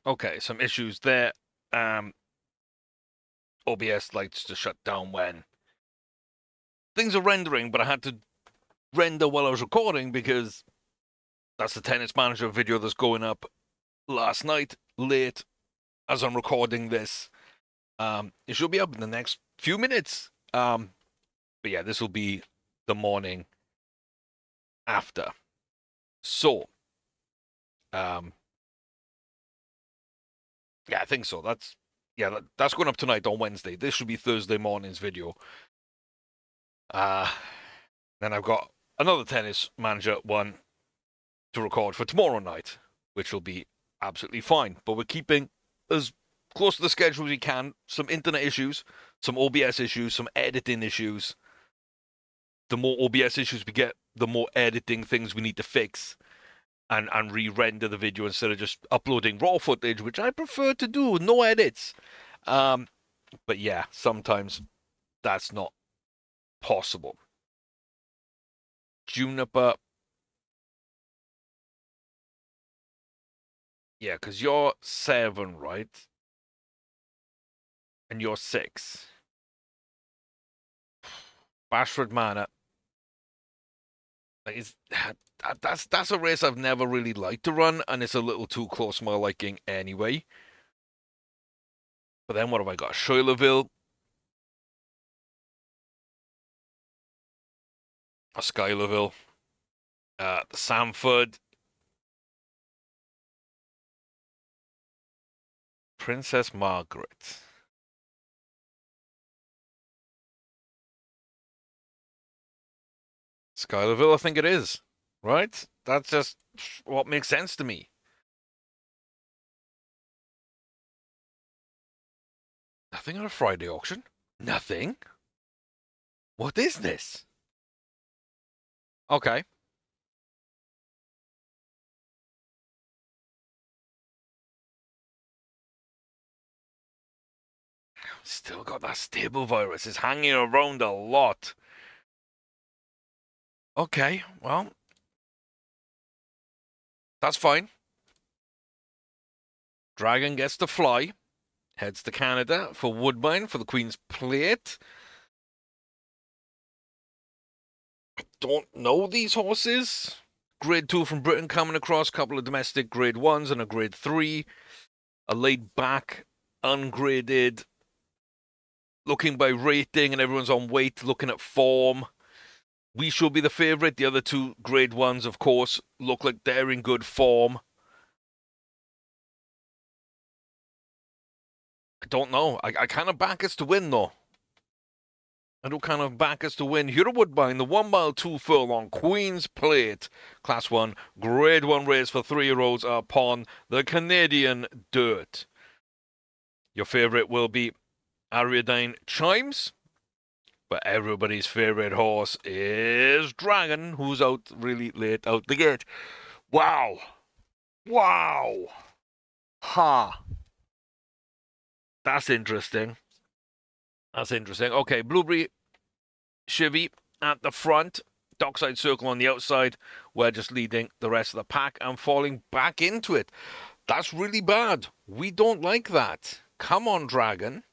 Okay, some issues there. OBS likes to shut down when things are rendering, but I had to render while I was recording because that's the Tennis Manager video that's going up last night, late, as I'm recording this. It should be up in the next few minutes. But yeah, this will be the morning after. So, um, yeah, I think so. That's going up tonight on Wednesday. This should be Thursday morning's video. Uh, then I've got another Tennis Manager one to record for tomorrow night, which will be absolutely fine. But we're keeping as close to the schedule as we can. Some internet issues, some OBS issues, some editing issues. The more OBS issues we get, the more editing things we need to fix and re-render the video instead of just uploading raw footage, which I prefer to do, no edits. But yeah, sometimes that's not possible. Juniper. Yeah, because you're 7, right? And you're 6. Bashford Manor. Like, that's a race I've never really liked to run, and it's a little too close to my liking anyway. But then what have I got? Schuylerville, Schuylerville, Sanford, Princess Margaret. Schuylerville, I think it is. Right? That's just what makes sense to me. Nothing on a Friday auction? Nothing? What is this? Okay. Still got that stable virus. It's hanging around a lot. Okay, well, that's fine. Dragon gets to fly. Heads to Canada for Woodbine for the Queen's Plate. Don't know these horses. Grade 2 from Britain coming across. Couple of domestic grade 1s and a grade 3. A laid back, ungraded. Looking by rating and everyone's on weight, looking at form. We should be the favourite. The other 2 grade 1s, of course, look like they're in good form. I don't know. I kind of back us to win, though. I do kind of back us to win. Here at Woodbine, the 1 mile 2 furlong Queen's Plate Class 1 Grade 1 race for 3-year-olds upon the Canadian dirt. Your favourite will be Ariadne Chimes, but everybody's favourite horse is Dragon, who's out really late out the gate. Wow. Wow. Ha. That's interesting. That's interesting. Okay, Blueberry Chivy at the front. Dockside Circle on the outside. We're just leading the rest of the pack and falling back into it. That's really bad. We don't like that. Come on, Dragon.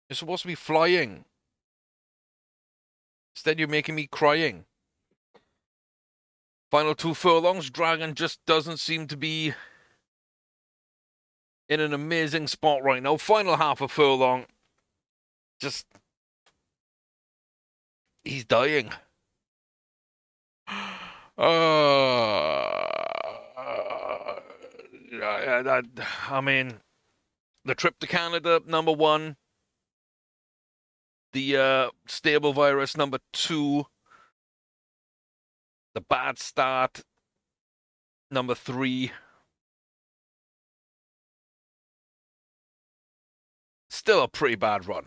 You're supposed to be flying. Instead, you're making me crying. Final 2 furlongs. Dragon just doesn't seem to be in an amazing spot right now. Final half a furlong. Just... he's dying. I mean, the trip to Canada, number 1. The stable virus, number 2. The bad start, number 3. Still a pretty bad run.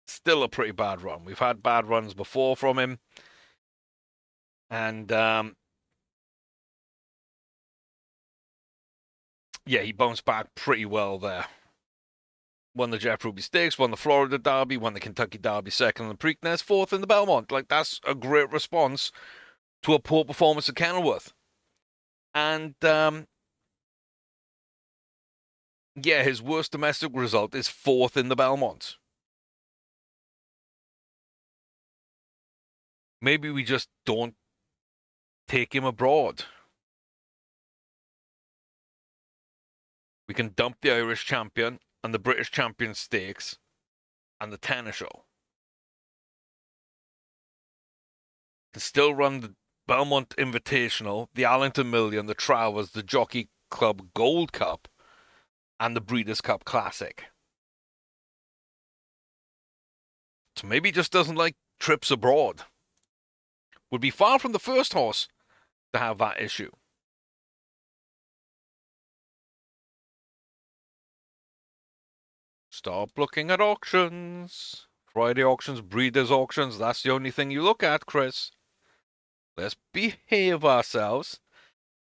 Still a pretty bad run. We've had bad runs before from him. And, yeah, he bounced back pretty well there. Won the Jeff Ruby Stakes, won the Florida Derby, won the Kentucky Derby second in the Preakness, 4th in the Belmont. Like, that's a great response to a poor performance at Kenilworth. And yeah, his worst domestic result is 4th in the Belmont. Maybe we just don't take him abroad. We can dump the Irish champion and the British champion stakes and the tennis show. Can still run the Belmont Invitational, the Arlington Million, the Travers, the Jockey Club Gold Cup, and the Breeders' Cup Classic. So maybe he just doesn't like trips abroad. Would be far from the first horse to have that issue. Stop looking at auctions. Friday auctions, Breeders' auctions, that's the only thing you look at, Chris. Let's behave ourselves.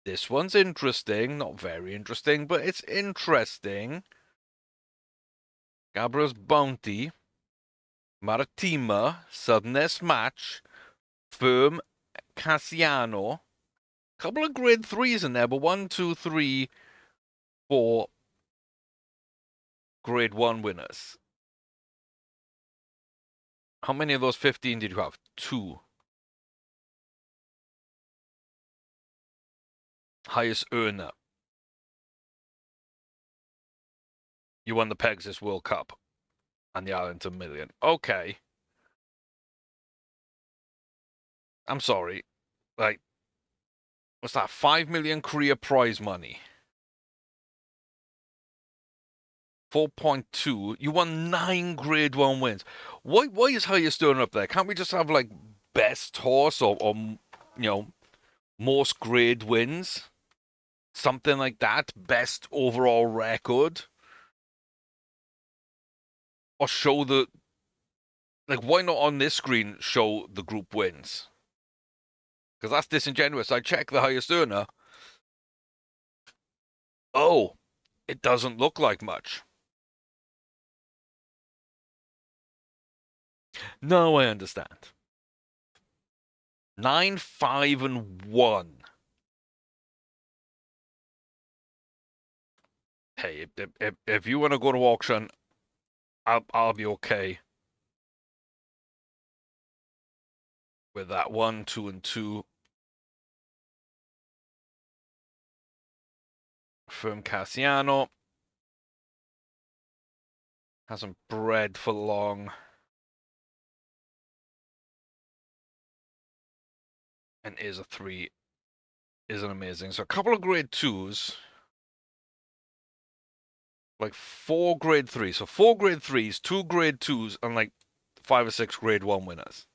This one's interesting. Not very interesting, but it's interesting. Gabriel's Bounty, Maritima, Suddenest Match, Firm, Cassiano. Couple of grade 3s in there, but 1, 2, 3, 4 grade 1 winners. How many of those 15 did you have? 2. Highest earner. You won the Pegasus World Cup and the Arlington Million. Okay. I'm sorry. Like, what's that? 5 million Korea prize money. 4.2. You won 9 grade 1 wins. Why is highest earner up there? Can't we just have, like, best horse or most grade wins? Something like that. Best overall record. Or show the... Like, why not on this screen show the group wins? Because that's disingenuous. I check the highest earner. Oh, it doesn't look like much. No, I understand. 9, 5, and 1. Hey, if you want to go to auction, I'll be okay with that. 1, 2, and 2. Firm Cassiano. Hasn't bred for long. And is a 3. Isn't amazing. So a couple of grade 2s. Like 4 grade 3s. So 4 grade 3s, 2 grade 2s, and like 5 or 6 grade 1 winners.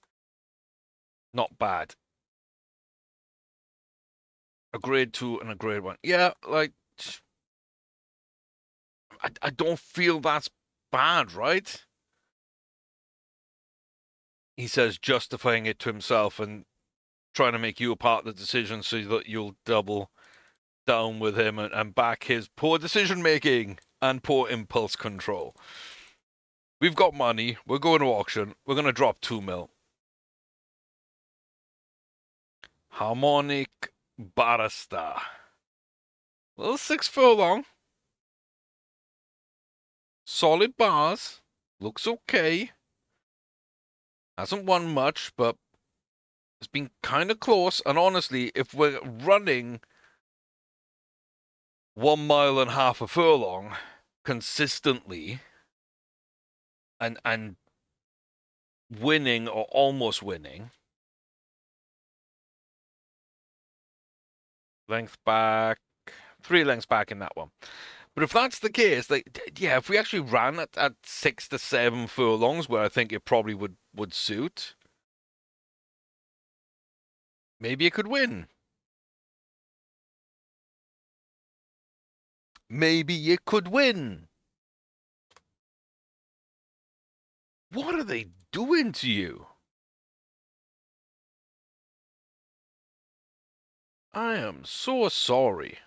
Not bad. A grade 2 and a grade 1. Yeah, like... I don't feel that's bad, right? He says, justifying it to himself and trying to make you a part of the decision so that you'll double down with him and back his poor decision making and poor impulse control. We've got money. We're going to auction. We're going to drop 2 mil. Harmonic Barrister. Little 6 furlong. Solid bars. Looks okay. Hasn't won much, but it's been kind of close. And honestly, if we're running 1 mile and half a furlong consistently and winning or almost winning, length back, 3 lengths back in that one. But if that's the case, like, yeah, if we actually ran at 6 to 7 furlongs, where I think it probably would suit, maybe it could win. Maybe it could win. What are they doing to you? I am so sorry.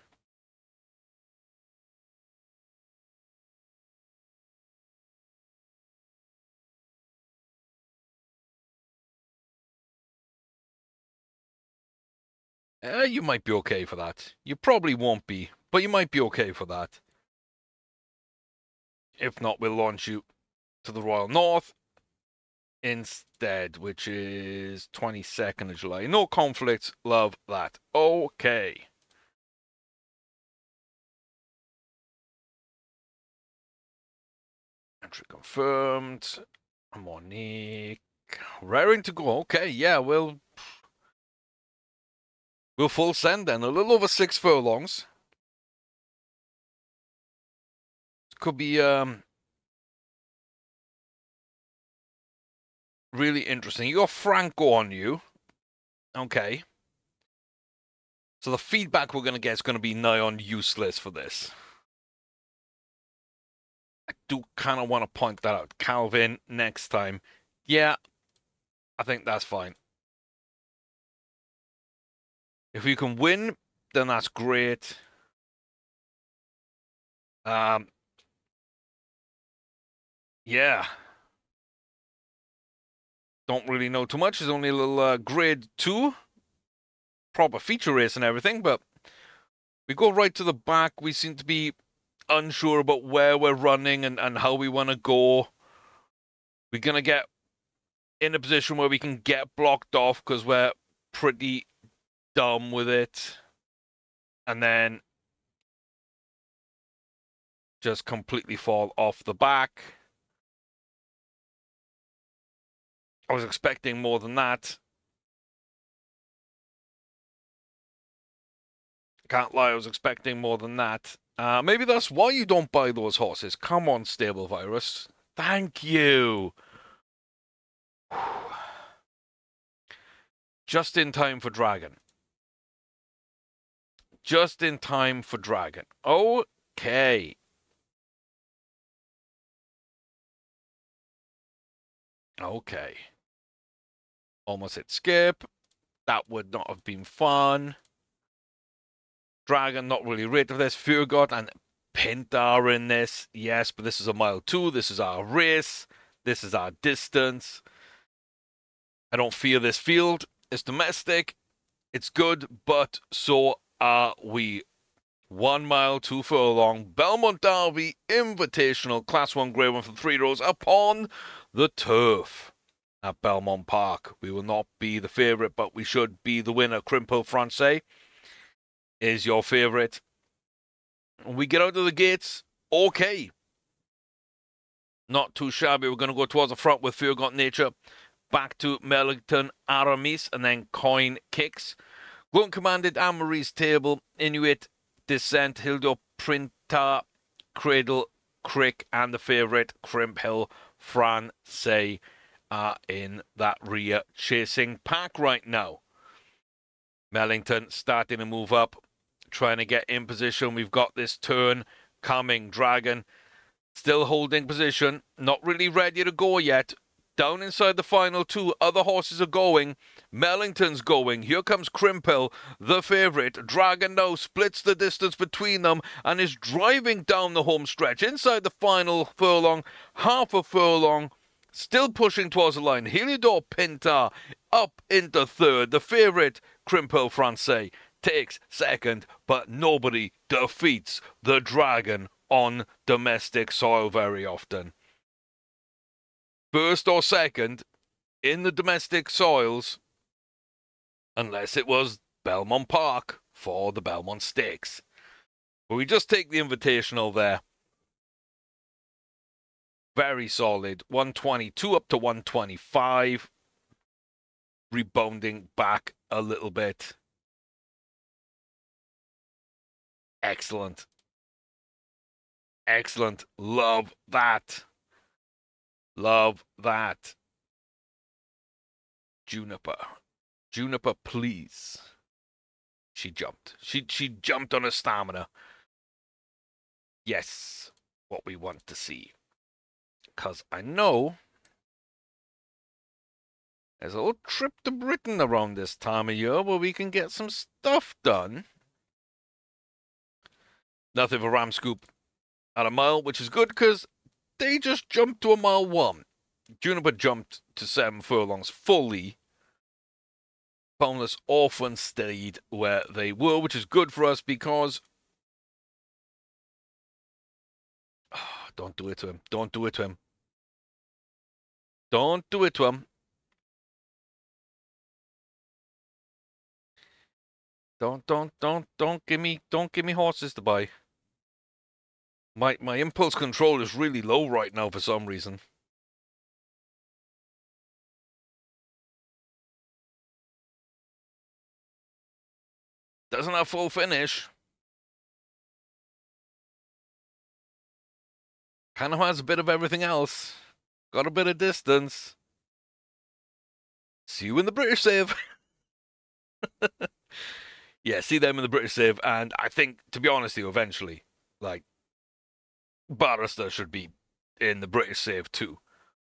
You might be okay for that. You probably won't be, but you might be okay for that. If not, we'll launch you to the Royal North instead, which is 22nd of July. No conflicts. Love that. Okay. Entry confirmed. Monique. Raring to go. Okay, yeah, we'll full send then. A little over 6 furlongs. Could be really interesting. You got Franco on you. Okay. So the feedback we're going to get is going to be nigh on useless for this. I do kind of want to point that out. Calvin, next time. Yeah, I think that's fine. If we can win, then that's great. Yeah. Don't really know too much. There's only a little grade 2. Proper feature race and everything, but we go right to the back. We seem to be unsure about where we're running and how we want to go. We're going to get in a position where we can get blocked off because we're pretty dumb with it. And then just completely fall off the back. I was expecting more than that. Can't lie, I was expecting more than that. Maybe that's why you don't buy those horses. Come on, Stable Virus. Thank you. Just in time for Dragon. Just in time for Dragon. Okay. Okay. Almost hit skip. That would not have been fun. Dragon, not really rate of this. Fear God and Pintar in this. Yes, but this is a mile 2. This is our race. This is our distance. I don't fear this field. It's domestic. It's good, but so are we. 1 mile, 2 furlong. Belmont Derby Invitational Class 1 Grade 1 for 3 rows upon the turf at Belmont Park. We will not be the favourite, but we should be the winner. Crimple Francais is your favourite. We get out of the gates, okay. Not too shabby. We're going to go towards the front with Fear Got Nature. Back to Mellington, Aramis, and then Coin Kicks. Grunt Commanded, Amory's Table, Inuit, Descent, Hildo, Printer, Cradle, Crick, and the favourite, Crimp Hill, Francais are in that rear chasing pack right now. Mellington starting to move up, trying to get in position. We've got this turn coming. Dragon still holding position, not really ready to go yet. Down inside the final 2, other horses are going. Mellington's going. Here comes Crimple, the favourite. Dragon now splits the distance between them and is driving down the home stretch. Inside the final furlong, half a furlong, still pushing towards the line. Heliodor Pintar up into third. The favourite, Crimple Francais, takes second, but nobody defeats the Dragon on domestic soil very often. First or second in the domestic soils, unless it was Belmont Park for the Belmont Stakes. But we just take the Invitational there. Very solid. 122 up to 125. Rebounding back a little bit. Excellent. Excellent. Love that. Love that. Juniper. Juniper, please. She jumped. She jumped on her stamina. Yes. What we want to see. Because I know there's a little trip to Britain around this time of year where we can get some stuff done. Nothing for Ram Scoop at a mile, which is good because they just jumped to a mile 1. Juniper jumped to 7 furlongs fully. Boundless Orphan stayed where they were, which is good for us because... Oh, don't do it to him. Don't do it to him. Don't do it to him. Don't give me horses to buy. My impulse control is really low right now for some reason. Doesn't have full finish. Kind of has a bit of everything else. Got a bit of distance. See you in the British save. Yeah, see them in the British save, and I think, to be honest with you, eventually, like, Barrister should be in the British save too.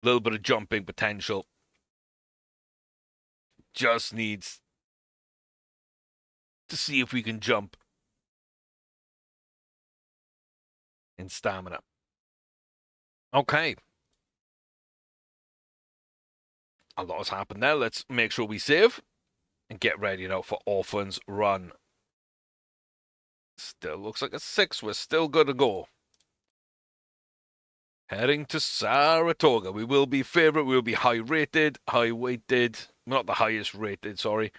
A little bit of jumping potential. Just needs to see if we can jump in stamina. Okay. A lot has happened there. Let's make sure we save and get ready now for Orphan's Run. Still looks like a 6. We're still good to go. Heading to Saratoga. We will be favorite. We will be high rated, high weighted. Not the highest rated, sorry.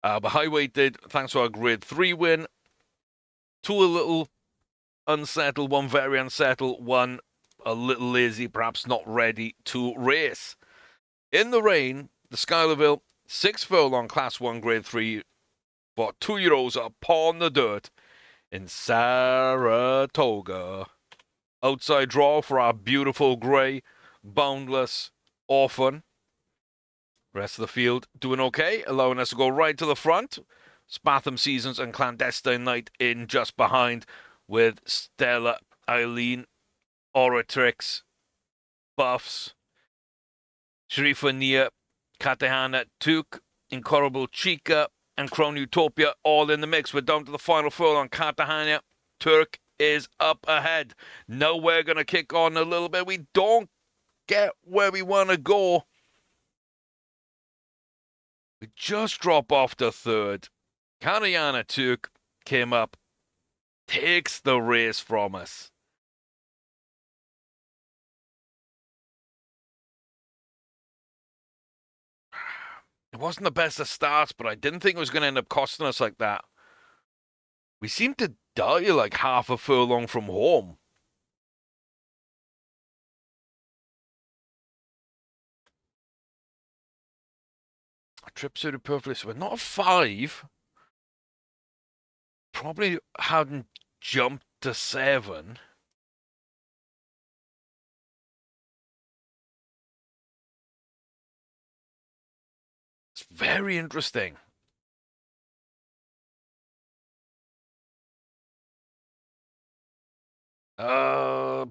But high weighted, thanks to our grade 3 win. 2 a little unsettled, 1 very unsettled, 1 a little lazy, perhaps not ready to race. In the rain, the Schuylerville 6 furlong class 1 grade 3 for 2-year-olds upon the dirt in Saratoga. Outside draw for our beautiful grey, boundless Orphan. Rest of the field doing okay, allowing us to go right to the front. Spatham Seasons and Clandestine Night in just behind with Stella, Eileen, Oratrix, Buffs, Sharifa Nia, Katahana, Tuk, Incorrigible Chica, and Crown Utopia all in the mix. We're down to the final furlong. Katahana, Turk is up ahead. Now we're going to kick on a little bit. We don't get where we want to go. We just drop off to third. Katahana, Turk came up, takes the race from us. It wasn't the best of starts, but I didn't think it was going to end up costing us like that. We seemed to die like half a furlong from home. Trip suited perfectly, so we're not a 5. Probably hadn't jumped to 7. It's very interesting. Uh,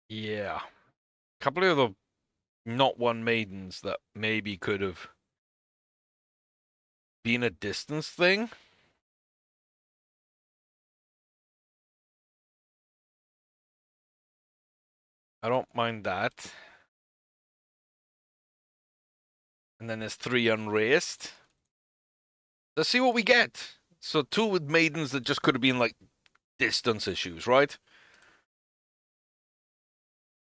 yeah. A couple of the not one maidens that maybe could have been a distance thing. I don't mind that. And then there's 3 unraced. Let's see what we get. So 2 with maidens that just could have been like distance issues, right?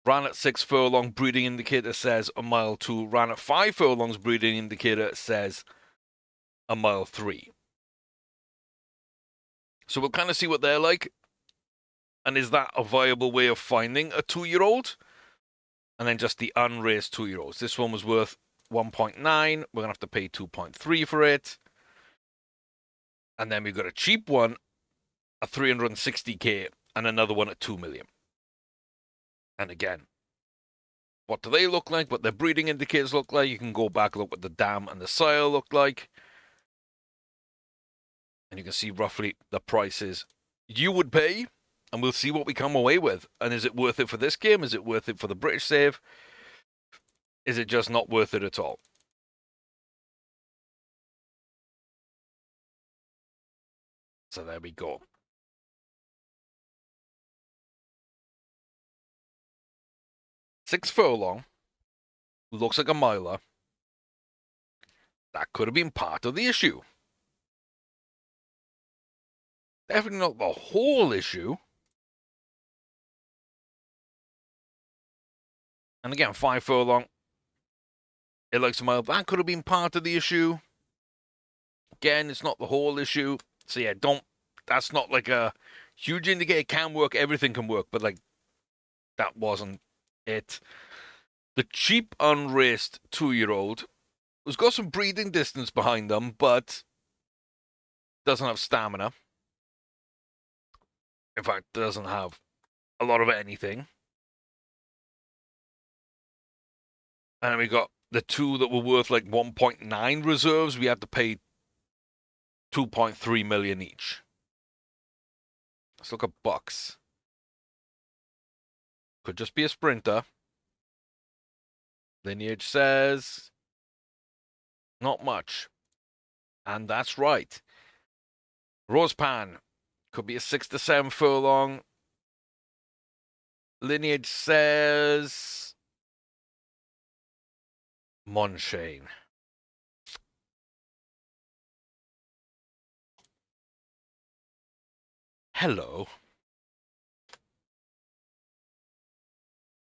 Ran at 6 furlong, breeding indicator says a mile 2. Ran at 5 furlongs, breeding indicator says a mile 3. So we'll kind of see what they're like. And is that a viable way of finding a 2-year-old? And then just the unraced 2-year-olds. This one was worth 1.9. We're going to have to pay 2.3 for it. And then we've got a cheap one at 360k and another one at 2 million. And again, what do they look like? What their breeding indicators look like? You can go back, look what the dam and the sire look like. And you can see roughly the prices you would pay. And we'll see what we come away with. And is it worth it for this game? Is it worth it for the British save? Is it just not worth it at all? So there we go. Six furlong. Looks like a miler. That could have been part of the issue. Definitely not the whole issue. And again, 5 furlong. It likes a mile. That could have been part of the issue. Again, it's not the whole issue. So yeah, that's not like a huge indicator. It can work. Everything can work. But like, that wasn't it. The cheap unraced 2-year-old who's got some breathing distance behind them, but doesn't have stamina. In fact, doesn't have a lot of anything. And we got the two that were worth like 1.9 reserves. We had to pay 2.3 million each. Let's look at bucks. Could just be a sprinter. Lineage says not much. And that's right. Rosepan could be a 6 to 7 furlong. Lineage says Monshane. Hello.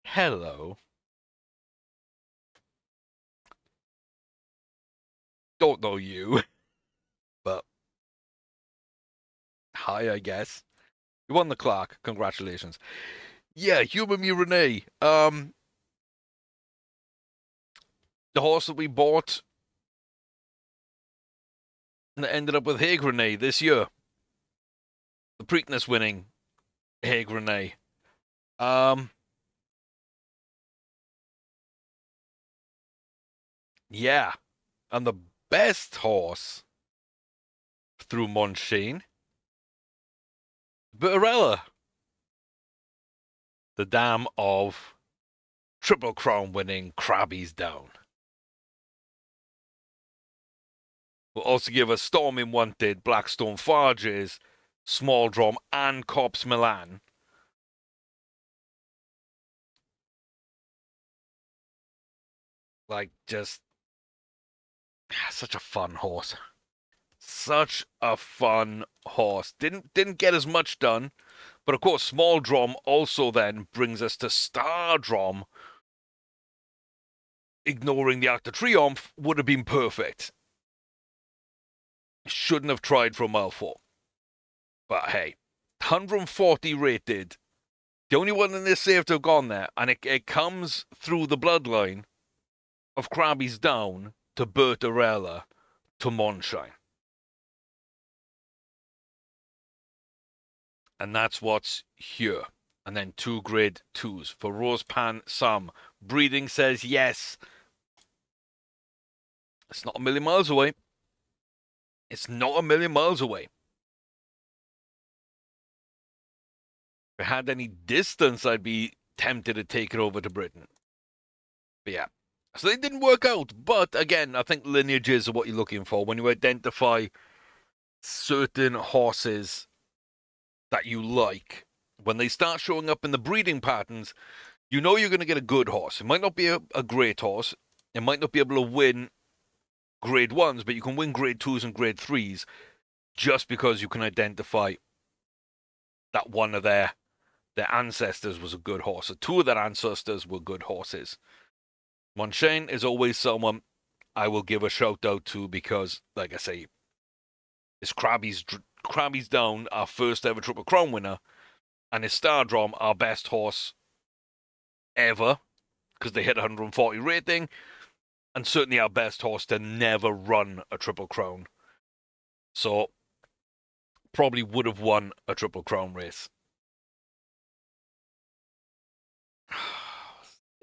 Hello. Don't know you, but hi, I guess. You won the Clark. Congratulations. Yeah, Human Me Renee. The horse that we bought that ended up with Hague Renee this year. The Preakness winning Hague Renee. Yeah. And the best horse through Monshane, Bitterella. The dam of Triple Crown winning Krabby's Down. We'll also give us Storming Wanted, Blackstone Farges, Small Drum, and Corps Milan. Like, just such a fun horse. Such a fun horse. Didn't get as much done, but of course, Small Drum also then brings us to Star Drum. Ignoring the Arc de Triomphe would have been perfect. Shouldn't have tried for a mile 4. But hey, 140 rated. The only one in this safe to have gone there, and it comes through the bloodline of Krabby's Down to Bertarella to Monshine. And that's what's here. And then 2 grade 2s for Rosepan Sam. Breeding says yes. It's not a million miles away. It's not a million miles away. If it had any distance, I'd be tempted to take it over to Britain. But yeah. So they didn't work out. But again, I think lineages are what you're looking for when you identify certain horses that you like. When they start showing up in the breeding patterns, you know you're going to get a good horse. It might not be a great horse. It might not be able to win grade 1s, but you can win grade 2s and grade 3s just because you can identify that one of their ancestors was a good horse. So 2 of their ancestors were good horses. Monshane is always someone I will give a shout out to because, like I say, it's Krabby's Down, our first ever Triple Crown winner, and his Star Drum, our best horse ever, because they hit 140 rating, and certainly our best horse to never run a Triple Crown. So, probably would have won a Triple Crown race.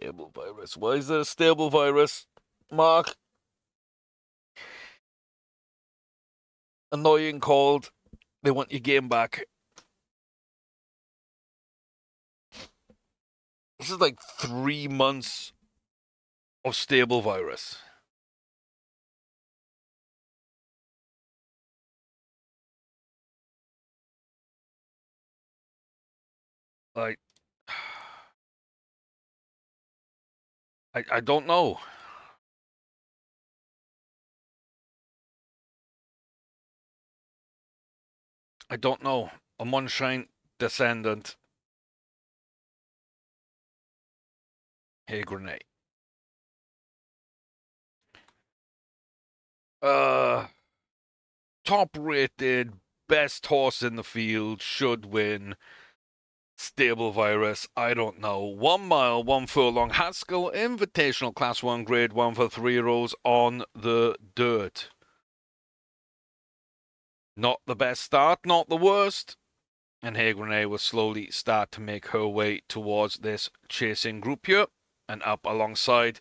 Stable virus. Why is there a stable virus? Mark. Annoying called. They want your game back. This is like 3 months of stable virus. Like, I don't know. I don't know. A Munshine descendant. Hey, grenade. Uh, Top rated, best horse in the field, should win. Stable virus, I don't know. 1 mile, 1 furlong. Haskell Invitational Class 1, Grade 1 for 3-year-olds on the dirt. Not the best start, not the worst. And Hey Grenade will slowly start to make her way towards this chasing group here. And up alongside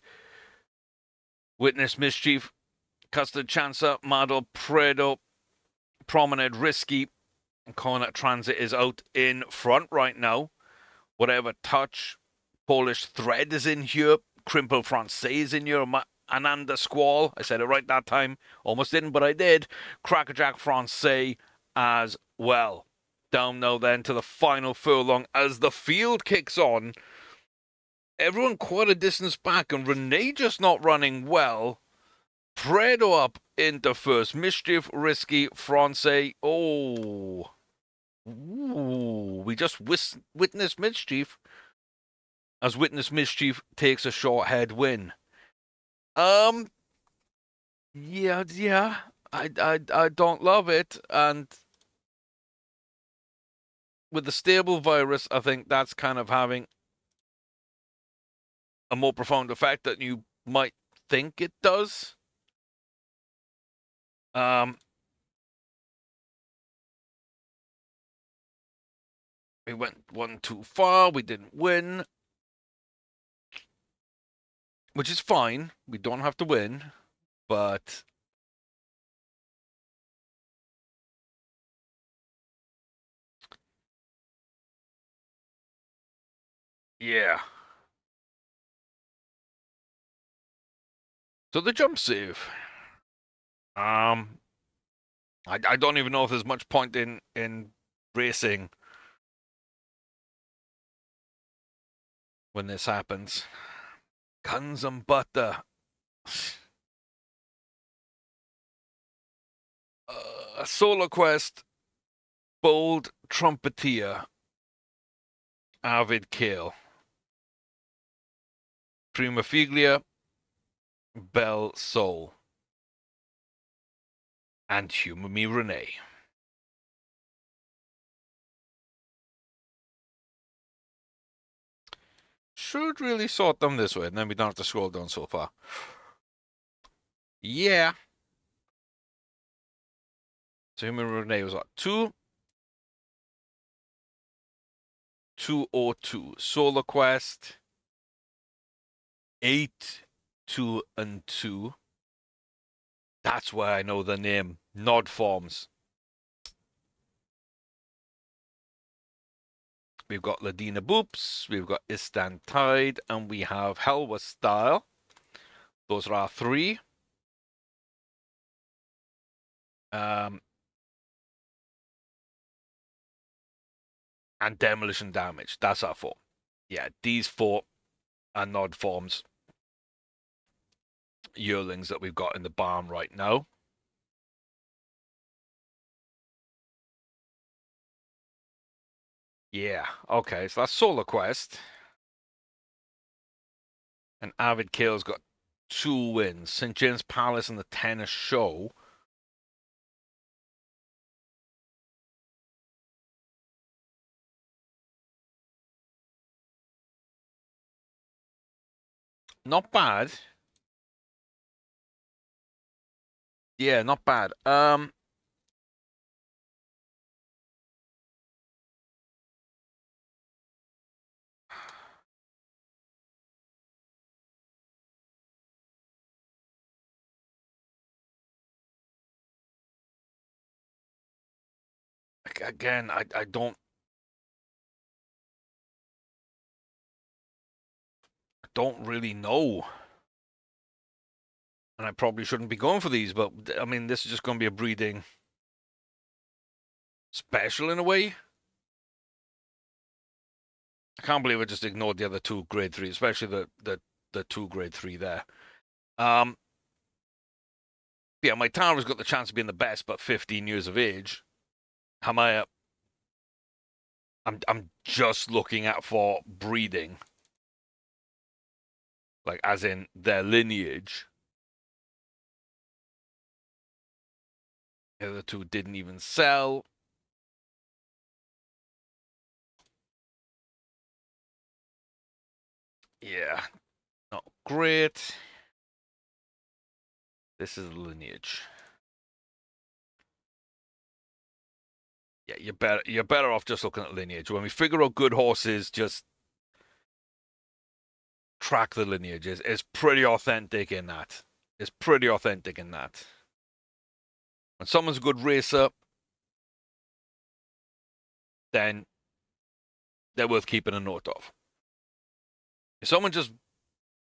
Witness Mischief, Custard Chancer, Model, Predo, Promenade, Risky, and Corner Transit is out in front right now. Whatever touch, Polish Thread is in here, Crimple Francais is in here, Ananda Squall, I said it right that time, almost didn't, but I did. Crackerjack Francais as well. Down now then to the final furlong as the field kicks on. Everyone quite a distance back, and Renee just not running well. Predo up into first. Mischief, Risky, Francais. Oh. Ooh, we just witnessed Mischief as Witness Mischief takes a short head win. Yeah. I don't love it, and with the stable virus, I think that's kind of having a more profound effect than you might think it does. We went one too far. We didn't win, which is fine. We don't have to win, but yeah. So the jump save. I don't even know if there's much point in racing when this happens. Guns and butter. Solar Quest, Bold Trumpeter, Avid Kale, Prima Figlia, Belle Soul, and Humor Me Renee. Should really sort them this way, and then we don't have to scroll down so far. Yeah. So Humor Me Renee was what? 202. Solar Quest, 8, 2, and 2. That's why I know the name. Nod Forms. We've got Ladina Boops, we've got Istan Tide, and we have Helwa Style. Those are our 3. And Demolition Damage. That's our 4. Yeah, these 4 are Nod Forms yearlings that we've got in the barn right now. Yeah, okay, so that's Solar Quest. And Avid Kale's got 2 wins. St. James Palace and the Tennis Show. Not bad. Yeah, not bad. Again, I don't really know. And I probably shouldn't be going for these, but I mean, this is just going to be a breeding special in a way. I can't believe I just ignored the other two grade 3, especially the two grade 3 there. Yeah, my Tara's got the chance of being the best, but 15 years of age. Hamaya, I'm just looking at for breeding, like as in their lineage. The other two didn't even sell. Yeah, not great. This is lineage. Yeah, you're better off just looking at lineage. When we figure out good horses, just track the lineages. It's pretty authentic in that. It's pretty authentic in that. When someone's a good racer, then they're worth keeping a note of. If someone just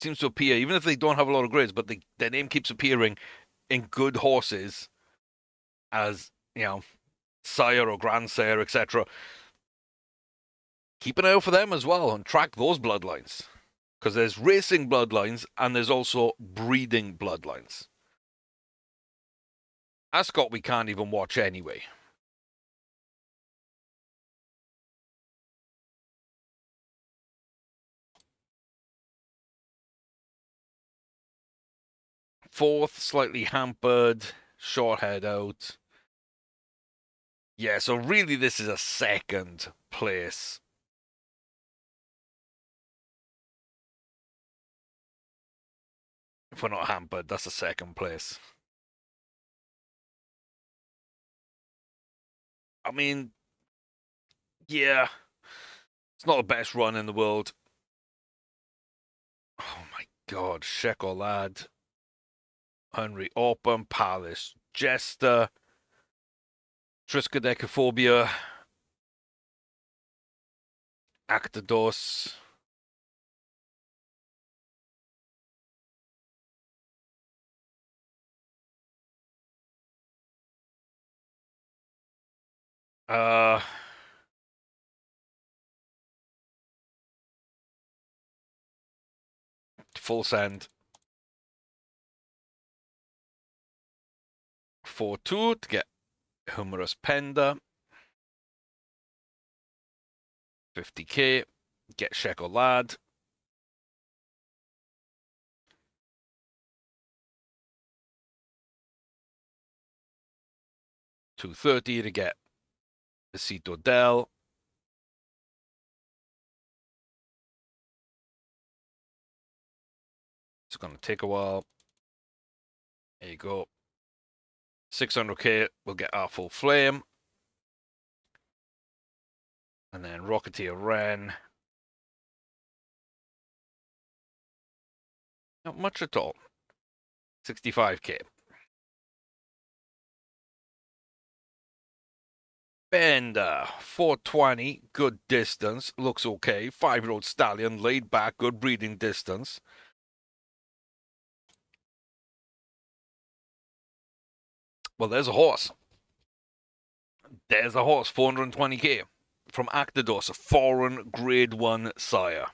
seems to appear, even if they don't have a lot of grades, but their name keeps appearing in good horses as, sire or grandsire, etc., keep an eye out for them as well and track those bloodlines. Because there's racing bloodlines and there's also breeding bloodlines. Ascot we can't even watch anyway. Fourth, slightly hampered, short head out. Yeah, so really this is a second place. If we're not hampered, that's a second place. I mean, yeah, it's not the best run in the world. Oh my god, Shekolad, Henry Orpham, Palace, Jester, Triskaidekaphobia, Actados. Uh, Full send. 4-2 to get Humorous Penda. 50k. Get Shekolad. 230 to get Besito Del. It's going to take a while. There you go. 600k, we'll get our full flame. And then Rocketeer Ren. Not much at all. 65k. Bender, 420, good distance, looks okay. 5-year-old stallion, laid back, good breeding distance. Well, there's a horse. There's a horse, 420k. From Actados, a foreign grade 1 sire.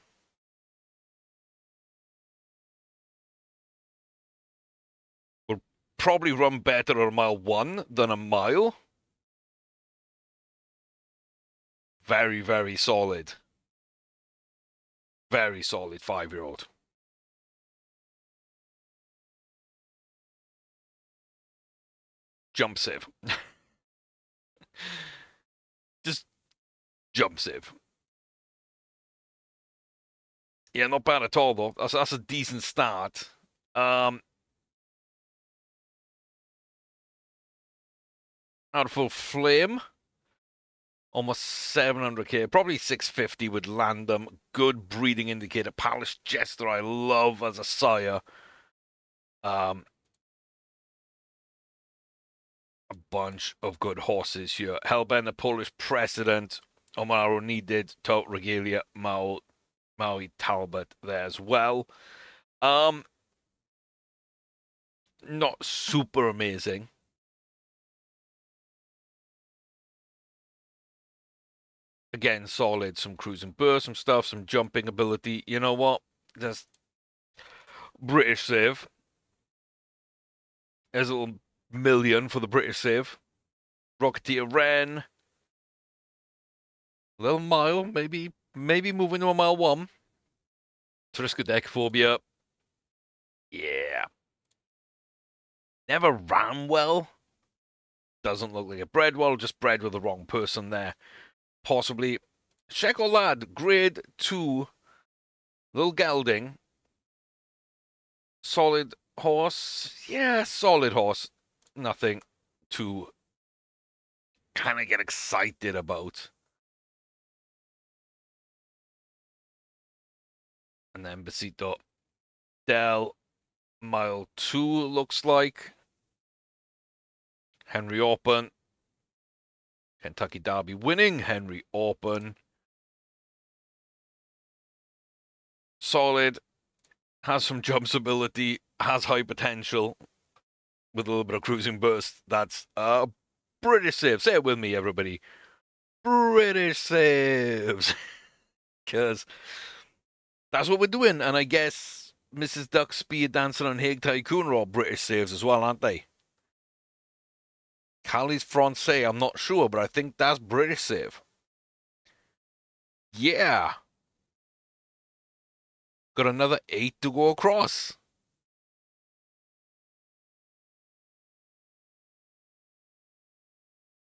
Will probably run better at a mile 1 than a mile. Very, very solid. Very solid 5-year-old. Jump save. Just jump save. Yeah, not bad at all, though. That's a decent start. Out of full flame. Almost 700k. Probably 650 would land them. Good breeding indicator. Palace Jester, I love as a sire. A bunch of good horses here. Hellbender, Polish Precedent. Omaro needed. Tout Regalia, Maui Talbot there as well. Not super amazing. Again, solid. Some cruising burst, some stuff, some jumping ability. You know what? Just British save. There's a little million for the British save. Rocketeer Wren. Little mile, maybe moving to a mile 1. Triskaidekaphobia. Yeah. Never ran well. Doesn't look like a bred well, just bred with the wrong person there. Possibly. Shekel Lad, grade 2. Little gelding. Solid horse. Yeah, solid horse. Nothing to kind of get excited about. And then Besito Del mile 2 looks like. Henry Orpen. Kentucky Derby winning. Henry Orpen. Solid. Has some jumps ability. Has high potential. With a little bit of cruising burst. That's a British save. Say it with me, everybody. British saves. Because that's what we're doing. And I guess Mrs. Duck, Speed Dancing, and Hague Tycoon are all British saves as well, aren't they? Cali's Francais, I'm not sure, but I think that's British save. Yeah. Got another 8 to go across.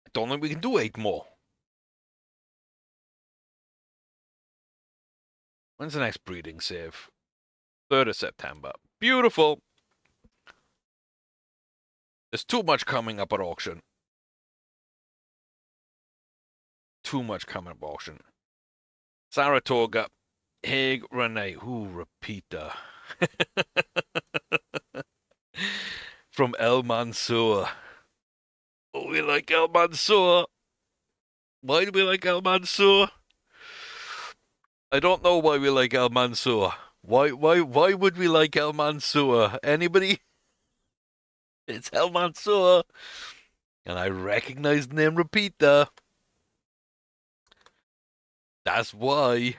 I don't think we can do 8 more. When's the next breeding save? 3rd of September. Beautiful. There's too much coming up at auction. Too much coming up at auction. Saratoga. Hague Renee. Ooh, repeater. From El Mansour. Oh, we like El Mansour. Why do we like El Mansour? I don't know why we like El Mansour. Why would we like El Mansour? Anybody? It's El Mansour. And I recognize the name Repeater. That's why.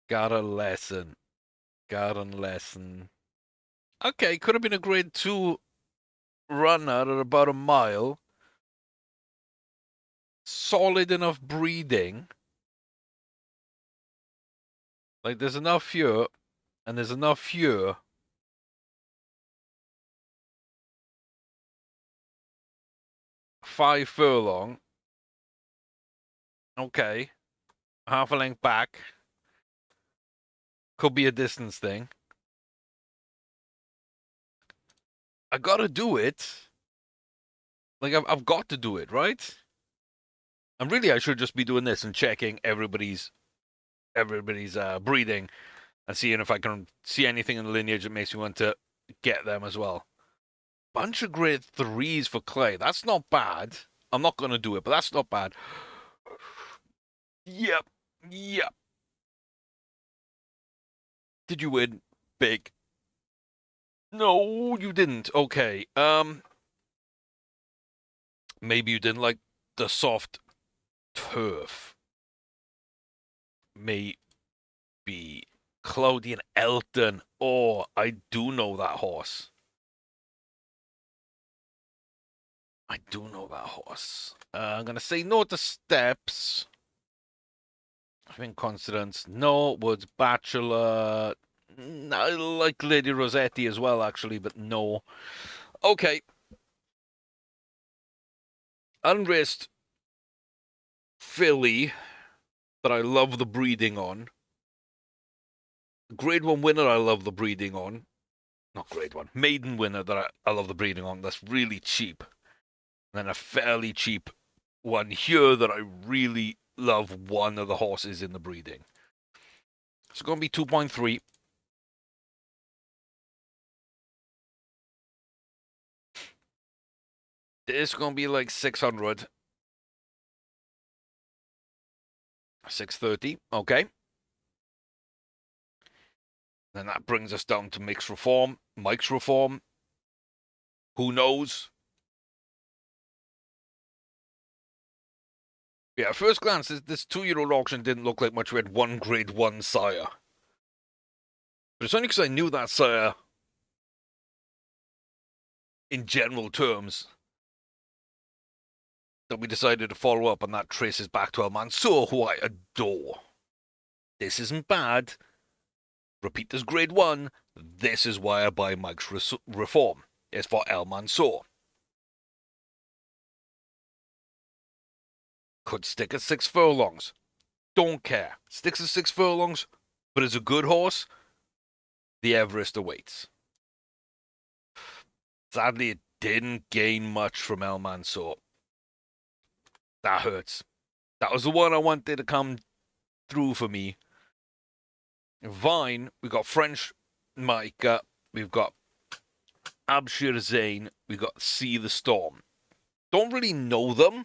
Got a lesson. Got a lesson. Okay, could have been a grade 2 runner at about a mile. Solid enough breeding. Like, there's enough here, and there's enough here. Five furlong. Okay. Half a length back. Could be a distance thing. I gotta do it. Like, I've got to do it, right? And really, I should just be doing this and checking everybody's breeding and seeing if I can see anything in the lineage that makes me want to get them as well. Bunch of grade 3s for Clay. That's not bad. I'm not going to do it, but that's not bad. Yep. Yep. Did you win? Big. No, you didn't. Okay. Maybe you didn't like the soft turf. Maybe. Claudian Elton. Oh, I do know that horse. I do know that horse. I'm going to say no to Steps. I think Constance. No. Woods Bachelor. I like Lady Rossetti as well, actually, but no. Okay. Unraced filly that I love the breeding on. Grade 1 winner I love the breeding on. Not grade 1. Maiden winner that I love the breeding on. That's really cheap. And then a fairly cheap one here that I really love one of the horses in the breeding. It's going to be 2.3. It's going to be like 600. 630. Okay. Then that brings us down to Mike's Reform. Who knows? Yeah, at first glance, this 2-year-old auction didn't look like much. We had one grade 1 sire. But it's only because I knew that sire in general terms that we decided to follow up, and that traces back to El Mansour, who I adore. This isn't bad. Repeat this grade 1. This is why I buy Mike's Reform. It's for El Mansour. Could stick at 6 furlongs. Don't care. Sticks at 6 furlongs, but is a good horse. The Everest awaits. Sadly, it didn't gain much from El Mansour. That hurts. That was the one I wanted to come through for me. Vine, we got French Micah, we've got Abshir Zain, we've got See the Storm. Don't really know them,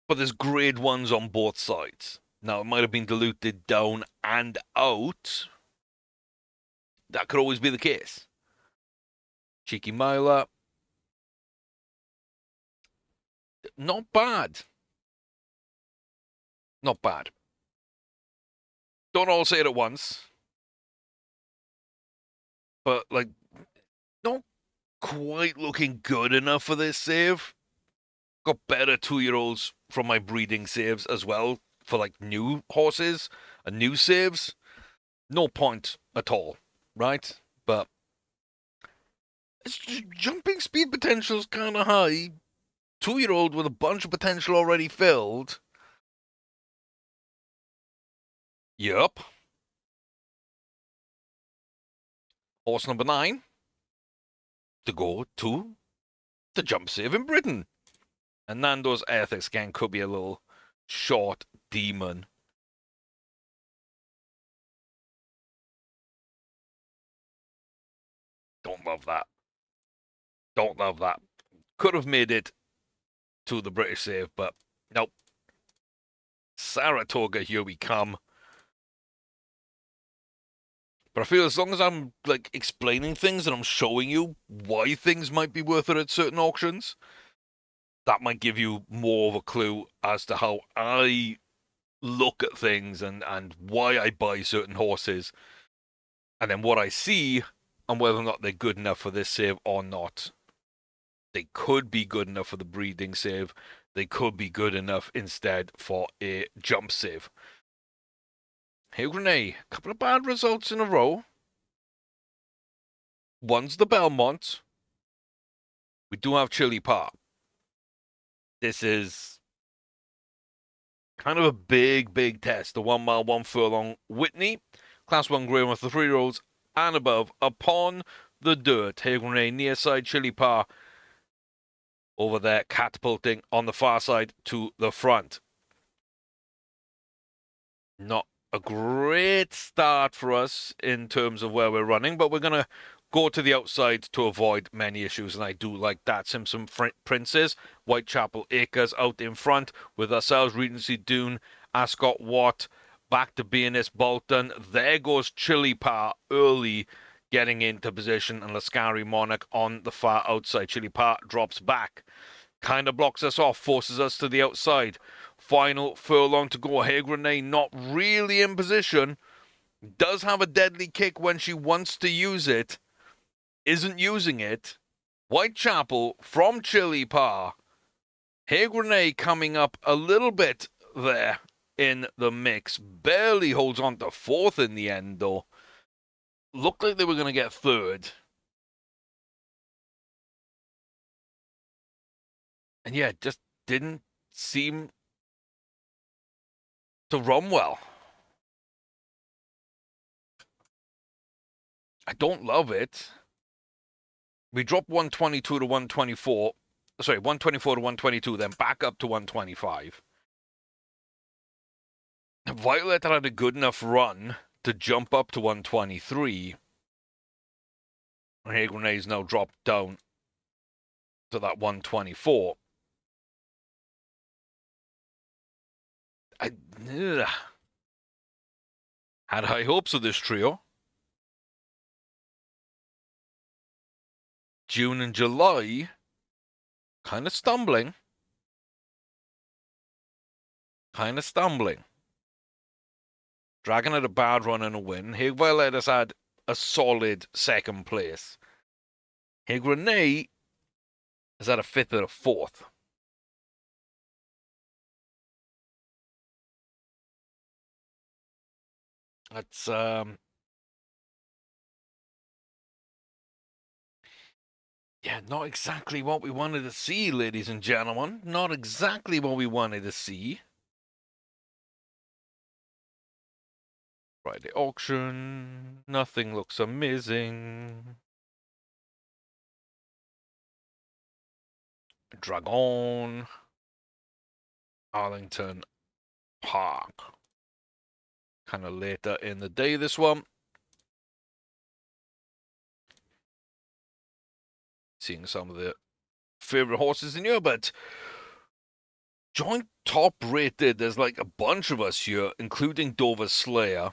but there's grade 1s on both sides. Now, it might have been diluted down and out. That could always be the case. Cheeky Mila. Not bad. Not bad. Don't all say it at once. But, like, not quite looking good enough for this save. Got better 2-year-olds from my breeding saves as well for, like, new horses and new saves. No point at all, right? But its jumping speed potential's kind of high. 2-year-old with a bunch of potential already filled. Yup. Horse number 9 to go to the jump save in Britain. And Nando's ethics again could be a little short demon. Don't love that. Don't love that. Could have made it to the British save, but nope. Saratoga, here we come. But I feel as long as I'm like explaining things and I'm showing you why things might be worth it at certain auctions, that might give you more of a clue as to how I look at things and why I buy certain horses. And then what I see and whether or not they're good enough for this save or not. They could be good enough for the breeding save. They could be good enough instead for a jump save. Hey, Renee, a couple of bad results in a row. One's the Belmont. We do have Chili Park. This is kind of a big test. The 1 mile, 1 furlong Whitney. Class 1 grade with the 3-year-olds and above. Upon the dirt. Hey, Renee, near side Chili Park. Over there, catapulting on the far side to the front. Not a great start for us in terms of where we're running, but we're going to go to the outside to avoid many issues, and I do like that. Simpson Princes, Whitechapel Acres out in front with ourselves, Regency Dune, Ascot Watt, back to BNS Bolton. There goes Chili Pa early, getting into position, and Lascari Monarch on the far outside. Chili Pa drops back. Kind of blocks us off, forces us to the outside. Final furlong to go. Hey Grenade not really in position. Does have a deadly kick when she wants to use it. Isn't using it. Whitechapel from Chili Pa. Hey Grenade coming up a little bit there in the mix. Barely holds on to 4th in the end though. Looked like they were going to get 3rd. And yeah, just didn't seem to run well. I don't love it. We dropped 122 to 124. Sorry, 124 to 122, then back up to 125. Violet had a good enough run to jump up to 123. Hey Grenade's now dropped down to that 124. I had high hopes of this trio. June and July, kind of stumbling. kind of stumbling. Dragon had a bad run and a win. Haig Violetta's had a solid second place. Haig Renee is at a fifth or a fourth. That's yeah, not exactly what we wanted to see, ladies and gentlemen. Not exactly what we wanted to see. Friday auction. Nothing looks amazing. Dragon. Arlington Park. Kind of later in the day, this one. Seeing some of the favorite horses in here, but joint top rated. There's like a bunch of us here, including Dover Slayer.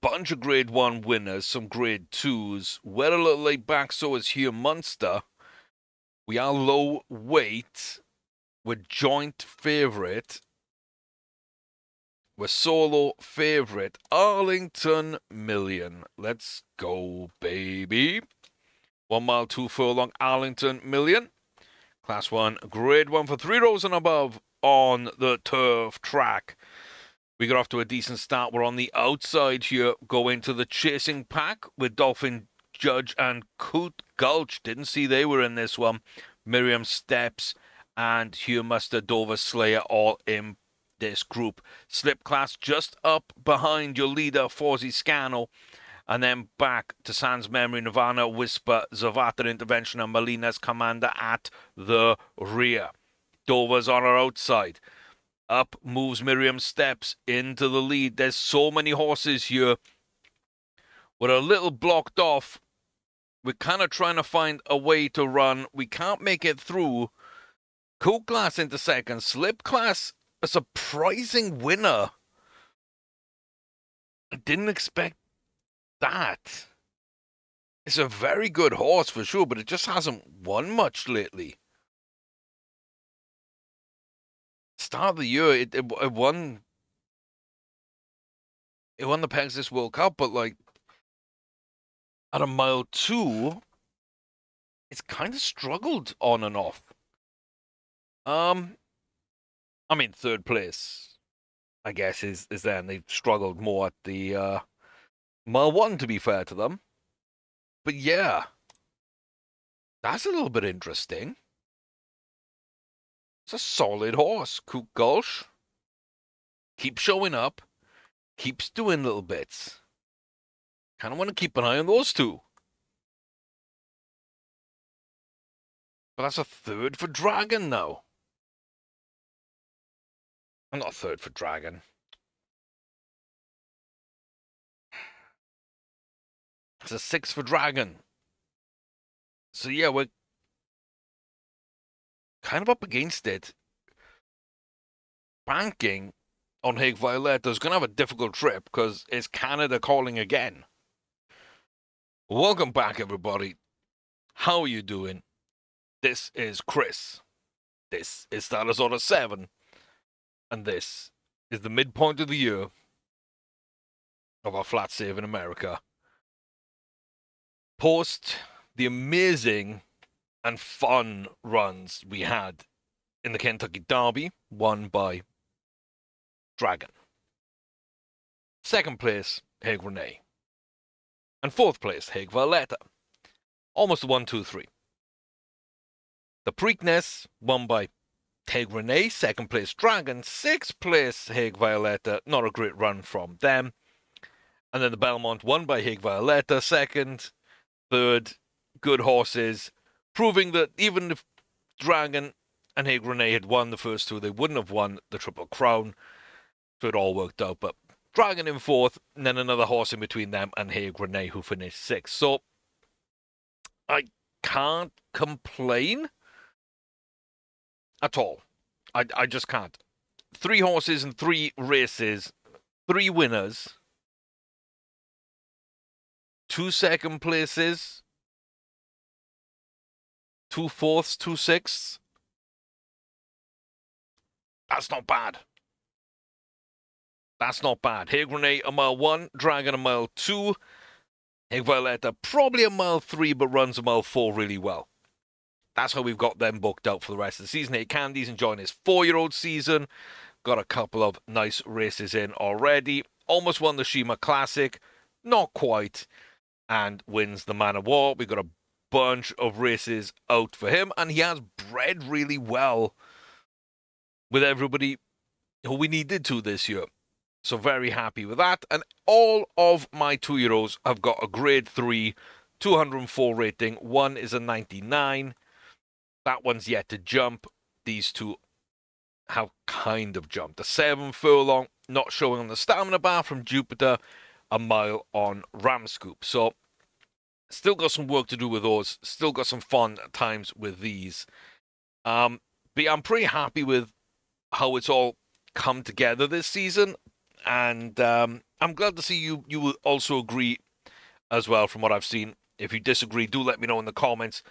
Bunch of grade 1 winners, some grade 2s. We're a little laid back, so is here Munster. We are low weight. We're joint favorite. We're solo favorite. Arlington Million. Let's go, baby. 1 mile, 2 furlong, Arlington Million. Class 1, grade 1 for 3 rows and above on the turf track. We got off to a decent start. We're on the outside here, going to the chasing pack with Dolphin Judge and Coot Gulch. Didn't see they were in this one. Miriam Steps and Hugh Muster, Dover Slayer, all in this group. Slip class just up behind your leader, Fawzi Scano. And then back to Sans Memory, Nirvana, Whisper, Zavata Intervention, and Molina's Commander at the rear. Dover's on our outside. Up moves Miriam Steps into the lead. There's so many horses here. We're a little blocked off. We're kind of trying to find a way to run. We can't make it through. Cool Class into second. Slip Class, a surprising winner. I didn't expect that. It's a very good horse for sure, but it just hasn't won much lately. Start of the year, it won. It won the Pegasus World Cup, but like at a mile 2, it's kind of struggled on and off. I mean, third place, I guess, is there, and they've struggled more at the mile 1, to be fair to them. But yeah, that's a little bit interesting. It's a solid horse. Coot Gulch keeps showing up, keeps doing little bits. Kind of want to keep an eye on those two. But that's a third for Dragon now. I'm not a third for Dragon. It's a 6 for Dragon. So yeah, we're kind of up against it. Banking on Haig Violetta is going to have a difficult trip because it's Canada calling again. Welcome back, everybody. How are you doing? This is Chris. This is Status Order 7. And this is the midpoint of the year of our flat save in America. Post the amazing and fun runs we had in the Kentucky Derby, won by Dragon. Second place, Haig Renee. And fourth place, Haig Violetta. Almost a 1-2-3. The Preakness, won by Haig Renee. Second place, Dragon. Sixth place, Haig Violetta. Not a great run from them. And then the Belmont, won by Haig Violetta. Second, third, good horses. Proving that even if Dragon and Haig Renee had won the first two, they wouldn't have won the Triple Crown. So it all worked out. But Dragon in fourth, and then another horse in between them and Haig Renee, who finished sixth. So I can't complain at all. I just can't. 3 horses and 3 races, 3 winners, 2 second places, 2 fourths, 2 sixths. That's not bad. That's not bad. Hague Renee a mile 1, Dragon a mile 2, Hague Violetta probably a mile 3, but runs a mile 4 really well. That's how we've got them booked out for the rest of the season. Hey, Candy's enjoying his 4-year-old season. Got a couple of nice races in already. Almost won the Shima Classic. Not quite. And wins the Man of War. We've got a bunch of races out for him. And he has bred really well with everybody who we needed to this year. So very happy with that. And all of my 2-year-olds have got a grade 3, 204 rating. One is a 99. That one's yet to jump. These two have kind of jumped. A 7 furlong, not showing on the stamina bar from Jupiter, a mile on Ramscoop. So still got some work to do with those. Still got some fun times with these. But yeah, I'm pretty happy with how it's all come together this season. And I'm glad to see you will also agree as well from what I've seen. If you disagree, do let me know in the comments.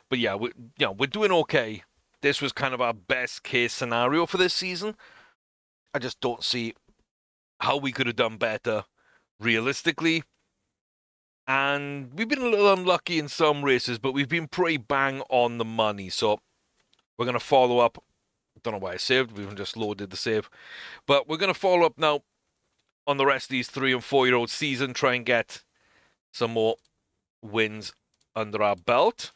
But yeah, we're doing okay. This was kind of our best case scenario for this season. I just don't see how we could have done better realistically. And we've been a little unlucky in some races, but we've been pretty bang on the money. So we're going to follow up. I don't know why I saved. We've just loaded the save. But we're going to follow up now on the rest of these 3- and 4-year-old season. Try and get some more wins under our belt.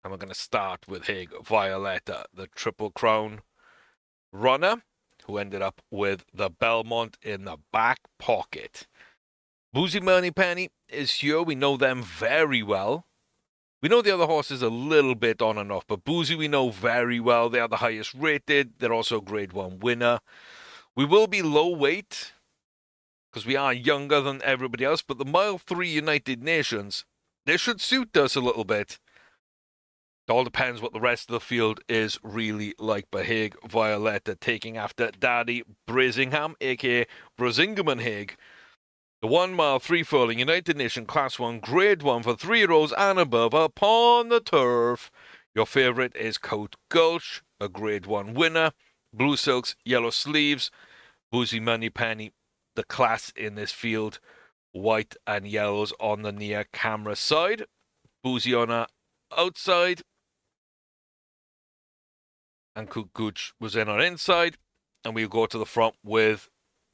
And we're going to start with Hague Violetta, the Triple Crown runner, who ended up with the Belmont in the back pocket. Boozy Moneypenny is here. We know them very well. We know the other horses a little bit on and off, but Boozy we know very well. They are the highest rated. They're also a Grade 1 winner. We will be low weight because we are younger than everybody else, but the Mile 3 United Nations, they should suit us a little bit. It all depends what the rest of the field is really like. But Hague Violetta taking after Daddy Brazingham, a.k.a. Brazingham Hague. The 1 mile 3 furlong United Nation Class 1 Grade 1 for 3-year-olds and above upon the turf. Your favourite is Coat Gulch, a Grade 1 winner. Blue silks, yellow sleeves. Boozy Moneypenny, the class in this field. White and yellows on the near camera side. Boozy on our outside. And Gooch was in our inside. And we'll go to the front with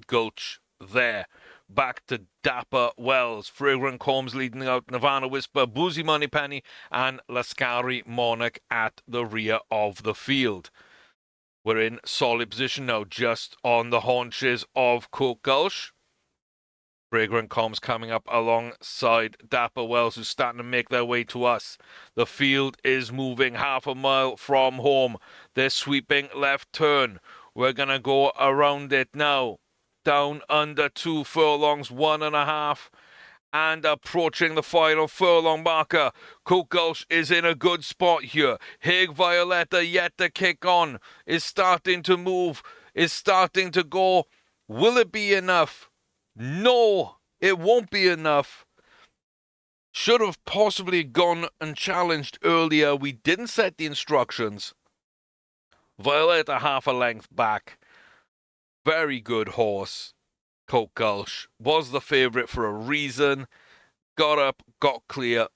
Gulch there. Back to Dapper Wells. Fragrant Combs leading out Nirvana Whisper, Boozy Moneypenny, and Lascari Monarch at the rear of the field. We're in solid position now, just on the haunches of Coke Gulch. Fragrant Combs coming up alongside Dapper Wells, who's starting to make their way to us. The field is moving half a mile from home. They're sweeping left turn. We're going to go around it now. Down under 2 furlongs, 1.5. And approaching the final furlong marker. Coke Gulch is in a good spot here. Hague Violetta yet to kick on. Is starting to move. Is starting to go. Will it be enough? No, it won't be enough. Should have possibly gone and challenged earlier. We didn't set the instructions. Violetta half a length back. Very good horse. Coke Gulch was the favourite for a reason. Got up, got clear,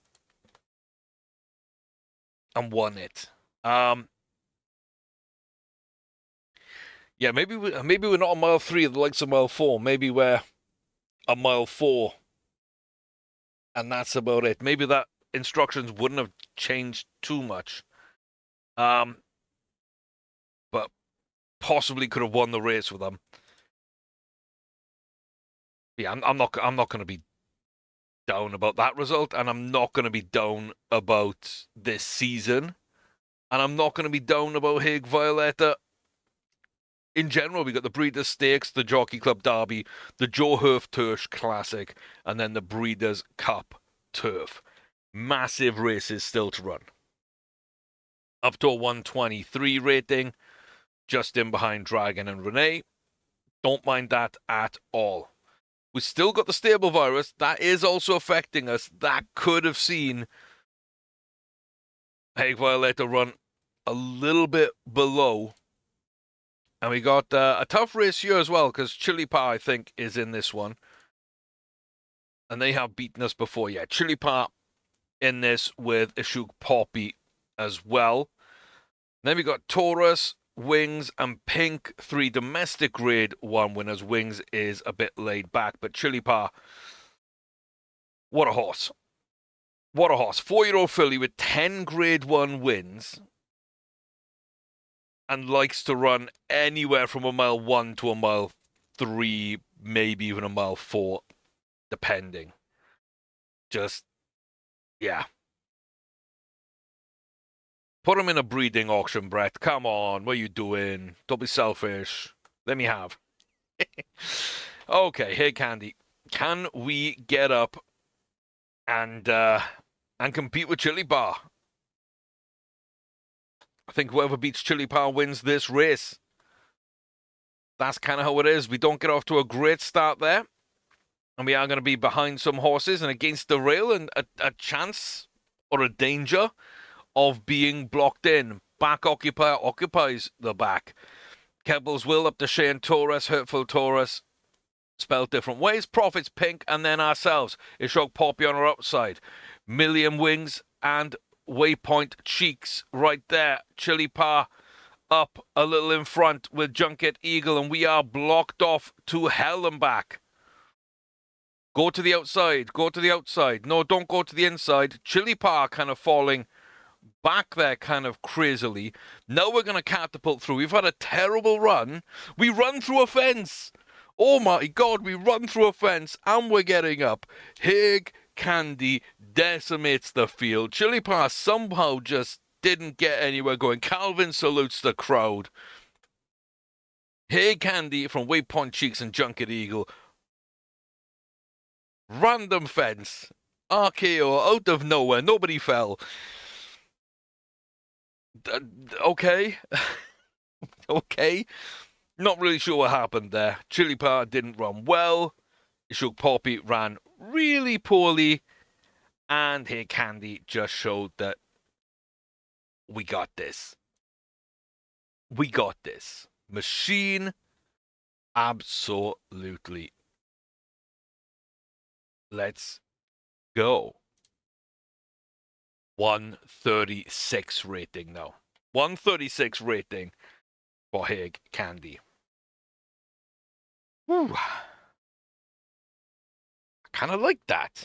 and won it. Yeah, maybe we're not a mile 3 the likes of mile 4. Maybe we're a mile 4, and that's about it. Maybe that instructions wouldn't have changed too much. But possibly could have won the race with them. Yeah, I'm not going to be down about that result, and I'm not going to be down about this season, and I'm not going to be down about Hague Violetta. In general, we got the Breeders' Stakes, the Jockey Club Derby, the Joe Herf Turf Classic, and then the Breeders' Cup Turf. Massive races still to run. Up to a 123 rating, just in behind Dragon and Renee. Don't mind that at all. We still got the stable virus. That is also affecting us. That could have seen Hague Violetta run a little bit below And we got a tough race here as well, because Chili Pa, I think, is in this one. And they have beaten us before. Yeah, Chili Pa in this with Ishuk Poppy as well. Then we got Taurus, Wings, and Pink. 3 domestic grade 1 winners. Wings is a bit laid back, but Chili Pa, what a horse. What a horse. 4-year-old filly with 10 grade 1 wins. And likes to run anywhere from a mile 1 to a mile 3, maybe even a mile 4, depending. Just, yeah. Put him in a breeding auction, Brett. Come on, what are you doing? Don't be selfish. Let me have. Okay, hey Candy. Can we get up and compete with Chili Pa? I think whoever beats Chili Pa wins this race. That's kind of how it is. We don't get off to a great start there. And we are going to be behind some horses and against the rail, and a chance or a danger of being blocked in. Back occupier occupies the back. Kebble's Will up to Shane Torres, Hurtful Torres, spelled different ways. Profits Pink, and then ourselves. Ishok Poppy on our outside. Million Wings and Waypoint Cheeks right there. Chili Pa up a little in front with Junket Eagle, and we are blocked off to hell and back. Go to the outside. Go to the outside. No, don't go to the inside. Chili Pa kind of falling back there kind of crazily. Now we're going to catapult through. We've had a terrible run. We run through a fence. Oh my God, we run through a fence and we're getting up. Haig Candy decimates the field. Chili Pa somehow just didn't get anywhere going. Calvin salutes the crowd. Haig Candy from Waypoint Cheeks and Junket Eagle. Random fence. RKO out of nowhere. Nobody fell. Okay. Okay. Not really sure what happened there. Chili Pa didn't run well. Ishuk Poppy ran really poorly. And here Candy just showed that we got this. We got this. Machine. Absolutely. Let's go. 136 rating now. 136 rating for Haig Candy. Whew. I kind of like that.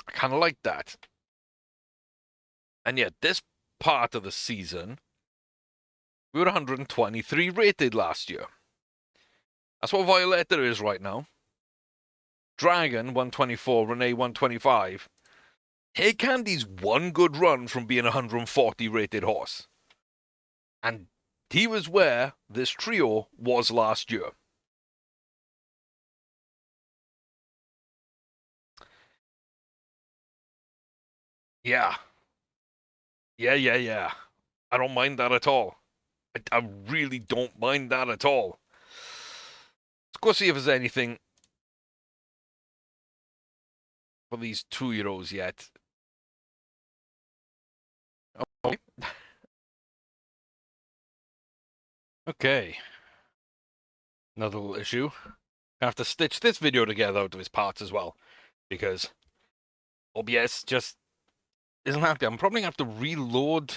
I kind of like that. And yet, this part of the season, we were 123 rated last year. That's what Violetta is right now. Dragon, 124. Renee, 125. Hey Candy's one good run from being a 140 rated horse. And he was where this trio was last year. Yeah. Yeah. I don't mind that at all. I really don't mind that at all. Let's go see if there's anything for these 2-year-olds yet. Okay. Okay. Another little issue. I have to stitch this video together out of its parts as well, because OBS just isn't happy. I'm probably going to have to reload,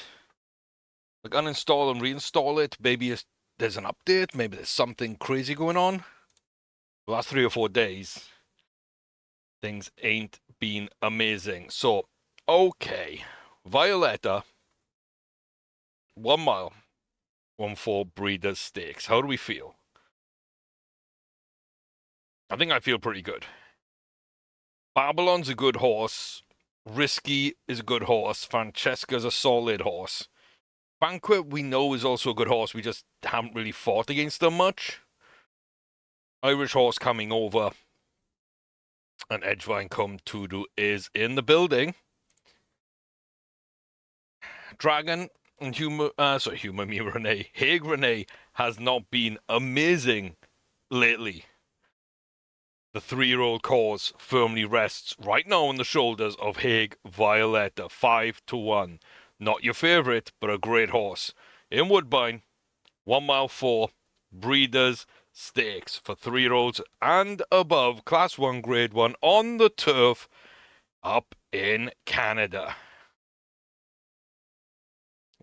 like uninstall and reinstall it. Maybe there's an update. Maybe there's something crazy going on. The last 3 or 4 days, things ain't been amazing. So, okay. Violetta, 1 mile, 1-4 Breeders' Stakes. How do we feel? I think I feel pretty good. Babylon's a good horse. Risky is a good horse. Francesca's a solid horse. Banquet, we know, is also a good horse. We just haven't really fought against them much. Irish Horse coming over. And Edgevine Come Tudu is in the building. Dragon and Humour Me Renee. Haig Renee has not been amazing lately. The 3-year-old cause firmly rests right now on the shoulders of Haig Violetta. 5-1. Not your favourite, but a great horse. In Woodbine, 1 mile 4, Breeders' Stakes for 3-year-olds and above, Class 1, Grade 1, on the turf up in Canada.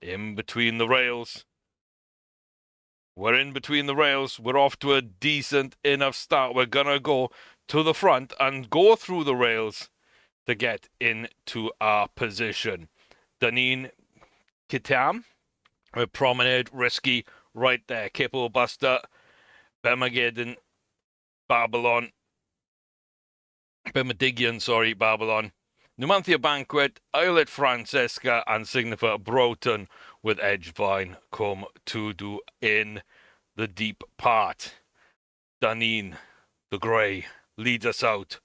In between the rails. We're in between the rails. We're off to a decent enough start. We're going to go to the front and go through the rails to get into our position. Danine Kitam, with Promenade, Risky, right there. Kipple Buster, Bemageddon, Babylon, Bemadigian, sorry, Babylon. Numantia Banquet, Islet Francesca, and Signifer Broughton with Edgevine come to do in the deep part. Danine, the grey, leads us out.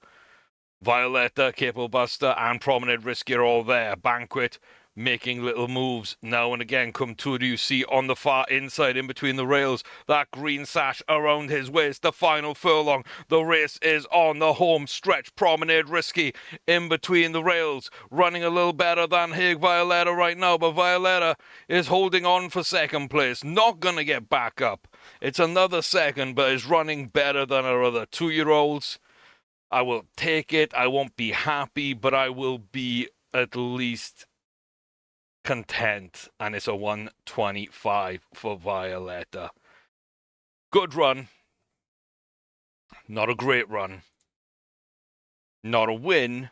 Violetta, Cable Buster, and Promenade Risky are all there. Banquet making little moves now and again. Come to you see on the far inside, in between the rails, that green sash around his waist. The final furlong. The race is on the home stretch. Promenade Risky in between the rails, running a little better than Hague Violetta right now, but Violetta is holding on for second place. Not going to get back up. It's another second, but is running better than our other 2-year-olds. I will take it. I won't be happy, but I will be at least content. And it's a 125 for Violetta. Good run. Not a great run. Not a win,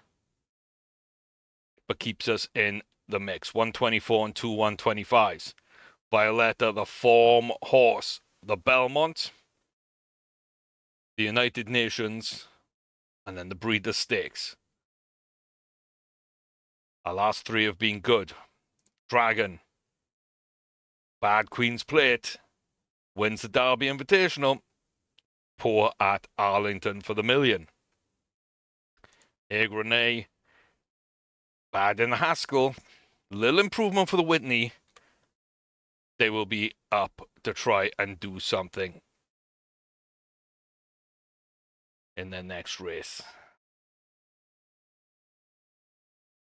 but keeps us in the mix. 124 and 2 125s. Violetta, the form horse. The Belmont, the United Nations, and then the Breeders' Stakes. Our last 3 have been good. Dragon, bad Queen's Plate, wins the Derby Invitational, poor at Arlington for the million. Egg Renee, bad in the Haskell, little improvement for the Whitney. They will be up to try and do something in their next race.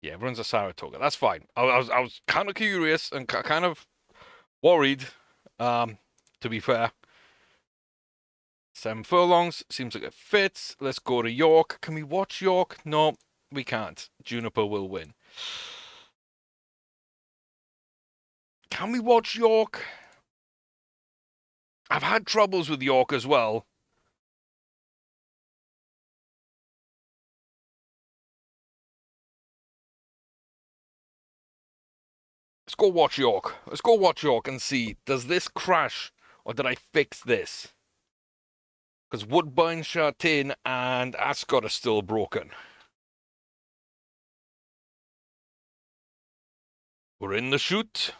Yeah, everyone's a Saratoga. That's fine. I was kind of curious and kind of worried, to be fair. 7 furlongs. Seems like it fits. Let's go to York. Can we watch York? No, we can't. Juniper will win. Can we watch York? I've had troubles with York as well. Let's go watch York. Let's go watch York and see, does this crash or did I fix this? Because Woodbine, Chartain, and Ascot are still broken. We're in the chute.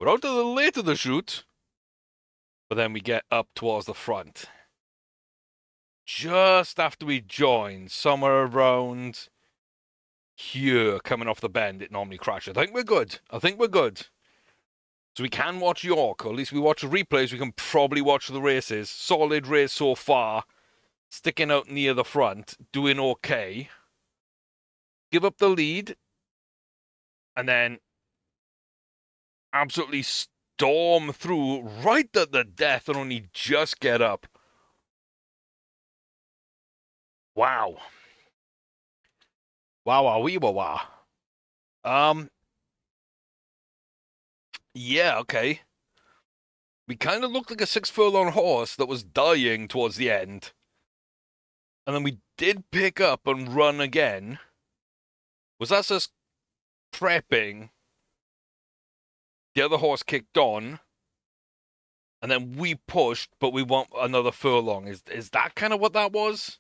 We're out of the late of the chute. But then we get up towards the front. Just after we join, somewhere around here, coming off the bend, it normally crashes. I think we're good. I think we're good. So we can watch York, or at least we watch the replays. We can probably watch the races. Solid race so far. Sticking out near the front. Doing okay. Give up the lead. And then absolutely storm through right at the death and only just get up. Wow. Wow, wee, wow. Yeah, okay. We kind of looked like a 6-furlong horse that was dying towards the end. And then we did pick up and run again. Was that just prepping? The other horse kicked on. And then we pushed, but we want another furlong. Is that kind of what that was?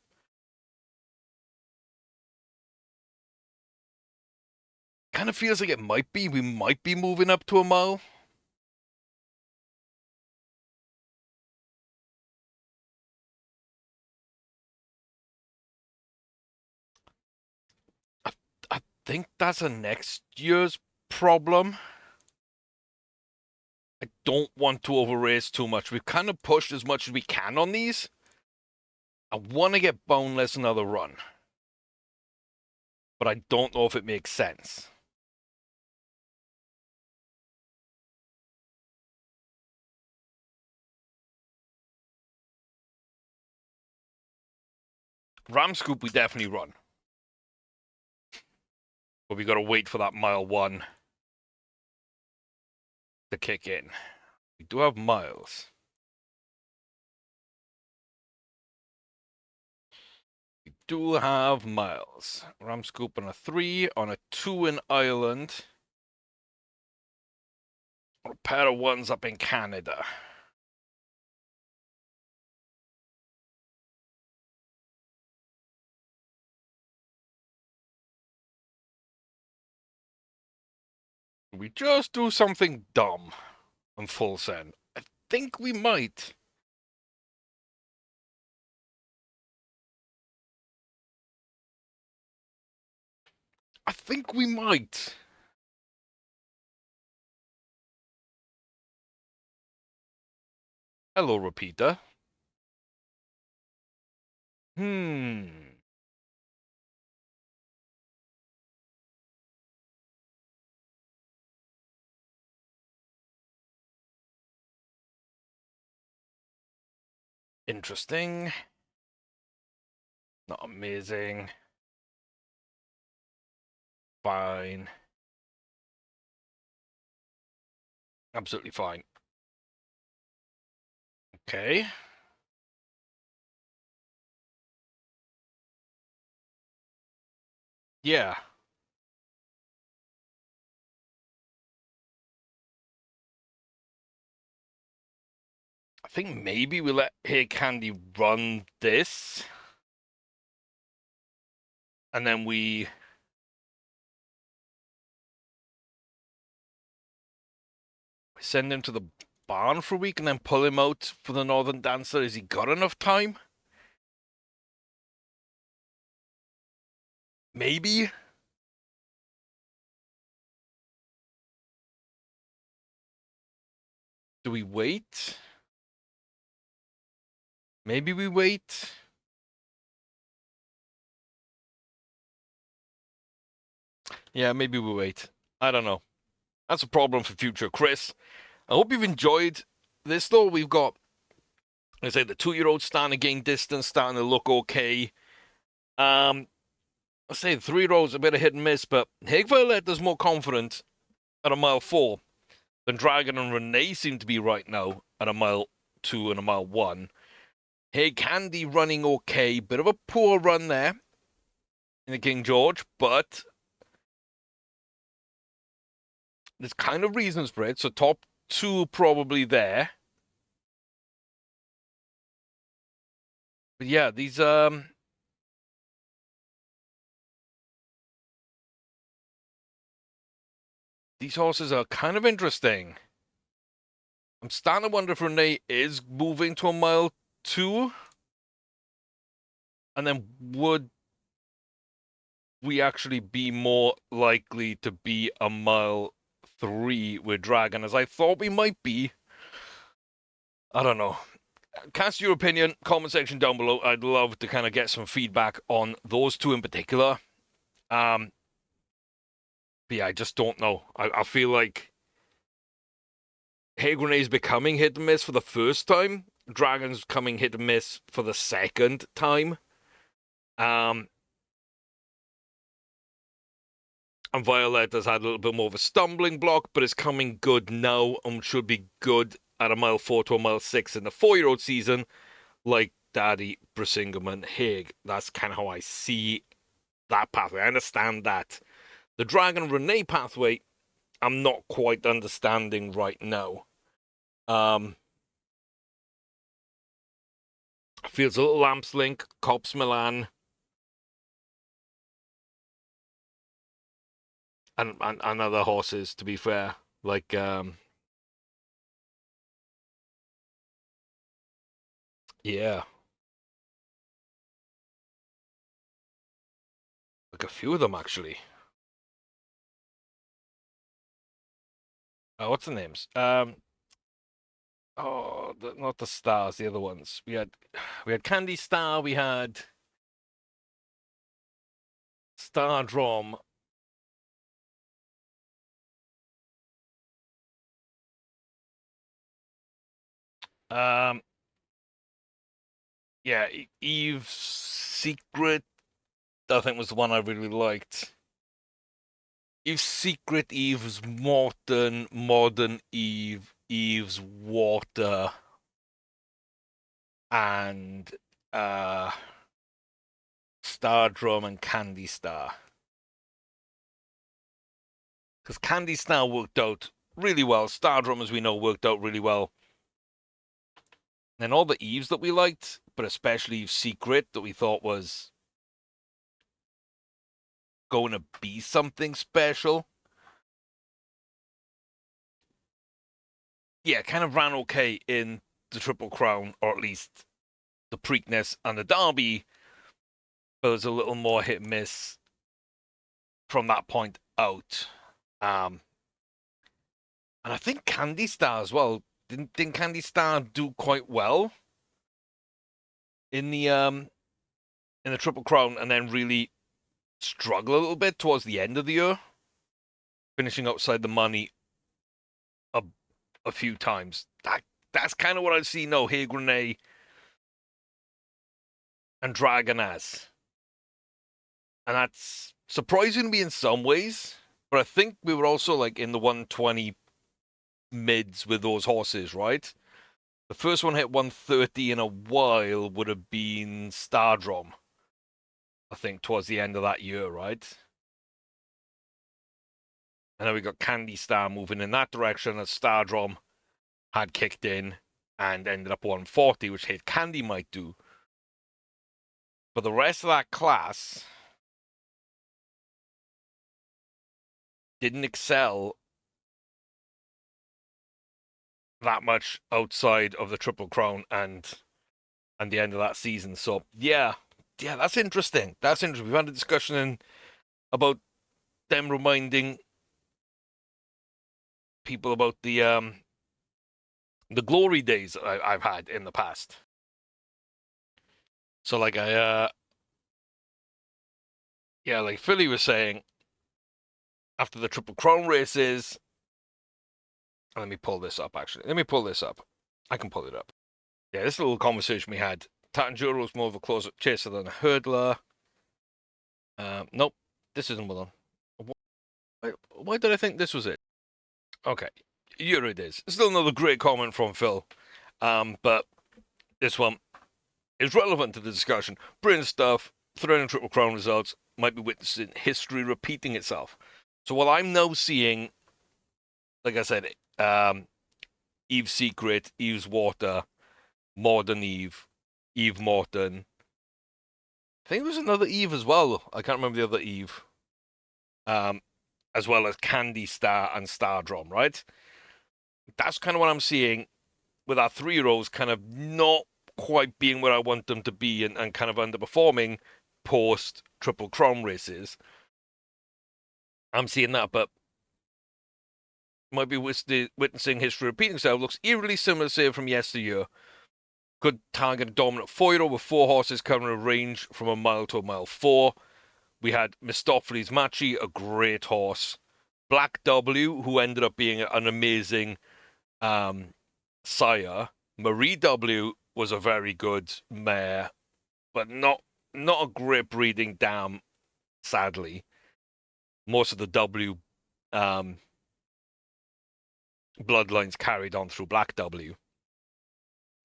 Kind of feels like it might be. We might be moving up to a mile. I think that's a next year's problem. I don't want to over race too much. We've kind of pushed as much as we can on these. I want to get Boneless another run. But I don't know if it makes sense. Ram Scoop we definitely run. But we got to wait for that mile 1 to kick in. We do have miles. We do have miles. Ram Scoop on a 3, on a 2 in Ireland. A pair of 1s up in Canada. We just do something dumb on full send. I think we might. I think we might. Hello, repeater. Interesting. Not amazing. Fine. Absolutely fine. Okay. Yeah. I think maybe we let Hey Candy run this. And then we send him to the barn for a week and then pull him out for the Northern Dancer. Has he got enough time? Maybe. Do we wait? Maybe we wait. Yeah, maybe we wait. I don't know. That's a problem for future Chris. I hope you've enjoyed this, though. We've got, I say, the 2-year-old starting to gain distance, starting to look okay. I say the 3-year-old's a bit of hit and miss, but Hague Violetta's more confident at a mile 4 than Dragon and Renee seem to be right now at a mile 2 and a mile 1. Hey Candy running okay, bit of a poor run there in the King George, but there's kind of reasons for it. So top 2 probably there. But yeah, these horses are kind of interesting. I'm starting to wonder if Renee is moving to a mile 2. And then would we actually be more likely to be a mile 3 with Dragon, as I thought we might be? I don't know. Cast your opinion, comment section down below. I'd love to kind of get some feedback on those 2 in particular. But yeah, I just don't know. I feel like Hey Renee's becoming hit and miss for the first time. Dragon's coming hit and miss for the second time. And Violetta's had a little bit more of a stumbling block, but is coming good now and should be good at a mile 4 to a mile 6 in the 4-year-old season, like Daddy Brisingaman Haig. That's kind of how I see that pathway. I understand that. The Dragon Renee pathway, I'm not quite understanding right now. Feels a little Lamps Link, Cops Milan, and other horses, to be fair. Like, yeah, like a few of them, actually. What's the names? Oh, not the stars, the other ones. We had Candy Star, we had Star Drum. Um, yeah, Eve Secret, I think, was the one I really liked. Eve's Secret, Eve's Morton, Modern Eve, Eve's Water, and Stardrum and Candy Star. Because Candy Star worked out really well. Stardrum, as we know, worked out really well. And all the Eves that we liked, but especially Eve's Secret, that we thought was going to be something special. Yeah, kind of ran okay in the Triple Crown, or at least the Preakness and the Derby, but it was a little more hit and miss from that point out. And I think Candy Star as well. Didn't Candy Star do quite well in the Triple Crown, and then really struggle a little bit towards the end of the year, finishing outside the money a few times. That's kind of what I see now. Hey Grenade and Dragon as. And that's surprising me in some ways, but I think we were also like in the 120 mids with those horses, right? The first one hit 130 in a while would have been Stardrum, I think, towards the end of that year, right? And then we got Candy Star moving in that direction as Stardrum had kicked in and ended up 140, which hit Candy might do. But the rest of that class didn't excel that much outside of the Triple Crown and the end of that season. So yeah, that's interesting. That's interesting. We've had a discussion about them reminding people about the glory days I've had in the past. So like like Philly was saying, after the Triple Crown races, let me pull this up actually. Let me pull this up. I can pull it up. Yeah, this little conversation we had. Tatanjuro was more of a close-up chaser than a hurdler. Nope, this isn't one. Why did I think this was it? Okay, here it is. Still another great comment from Phil. But this one is relevant to the discussion. Brilliant stuff. Threading Triple Crown results might be witnessing history repeating itself. So while I'm now seeing, like I said, Eve's Secret, Eve's Water, Modern Eve, Eve Morton. I think there was another Eve as well. I can't remember the other Eve. As well as Candy Star and Stardrum, right? That's kind of what I'm seeing with our 3-year-olds kind of not quite being where I want them to be and kind of underperforming post Triple Crown races. I'm seeing that, but might be witnessing history repeating itself. Looks eerily similar, say, from yesteryear. Good target dominant 4-year-old with 4 horses covering a range from a mile to a mile 4. We had Mistopheles Machi, a great horse. Black W, who ended up being an amazing sire. Marie W was a very good mare, but not a great breeding dam, sadly. Most of the W bloodlines carried on through Black W.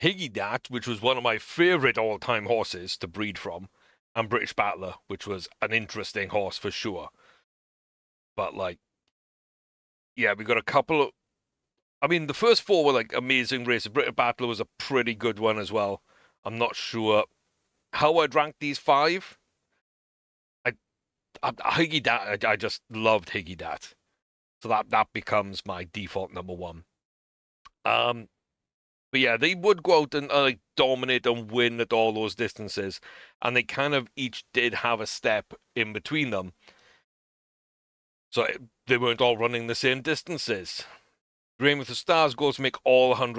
Higgy Dat, which was one of my favorite all-time horses to breed from, and British Battler, which was an interesting horse for sure. But like, yeah, we got a couple of. I mean, the first 4 were like amazing races. British Battler was a pretty good one as well. I'm not sure how I'd rank these 5. Higgy Dat, I just loved Higgy Dat. So that becomes my default number 1. But yeah, they would go out and like dominate and win at all those distances, and they kind of each did have a step in between them. So they weren't all running the same distances. Reign with the Stars goes to make all 4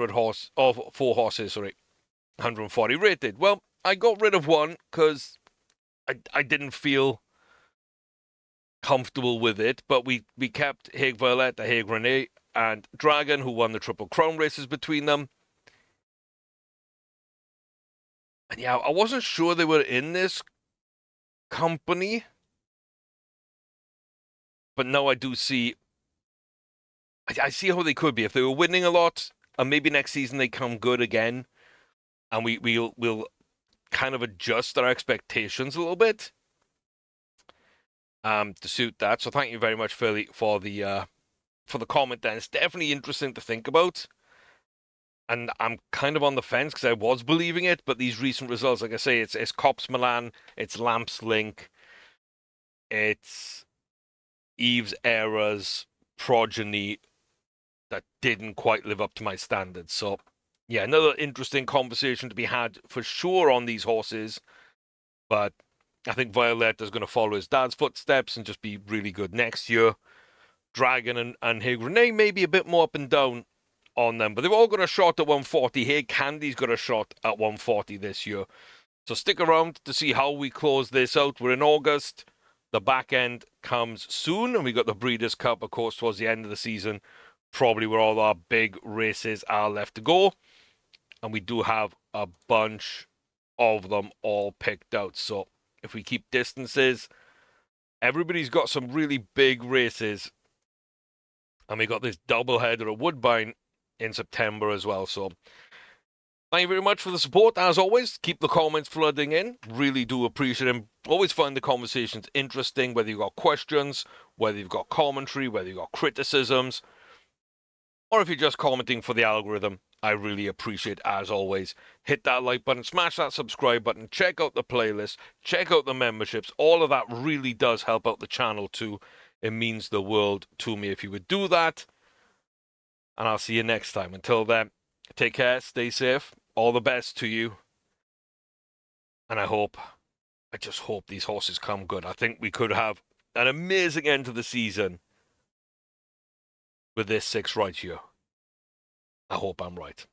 horses, 140 rated. Well, I got rid of one because I didn't feel comfortable with it, but we kept Hague Violet, the Hague Renee, and Dragon, who won the Triple Crown races between them. And yeah, I wasn't sure they were in this company. But now I do see, I see how they could be if they were winning a lot, and maybe next season they come good again, and we'll kind of adjust our expectations a little bit to suit that. So thank you very much for the comment. Then it's definitely interesting to think about, and I'm kind of on the fence because I was believing it, but these recent results, like I say, it's Cops Milan, it's Lamps Link, it's Eve's Errors, Progeny that didn't quite live up to my standards. So, yeah, another interesting conversation to be had for sure on these horses. But I think Violetta's going to follow his dad's footsteps and just be really good next year. Dragon and Hey Renee may be a bit more up and down on them, but they've all got a shot at 140. Hey Candy's got a shot at 140 this year. So stick around to see how we close this out. We're in August. The back end comes soon, and we got the Breeders' Cup, of course, towards the end of the season. Probably where all our big races are left to go. And we do have a bunch of them all picked out. So if we keep distances, everybody's got some really big races. And we got this doubleheader at Woodbine in September as well. So thank you very much for the support. As always, keep the comments flooding in. Really do appreciate them. Always find the conversations interesting, whether you've got questions, whether you've got commentary, whether you've got criticisms, or if you're just commenting for the algorithm. I really appreciate, as always. Hit that like button, smash that subscribe button, check out the playlist, check out the memberships. All of that really does help out the channel too. It means the world to me if you would do that. And I'll see you next time. Until then, take care, stay safe, all the best to you. And I just hope these horses come good. I think we could have an amazing end to the season with this 6 right here. I hope I'm right.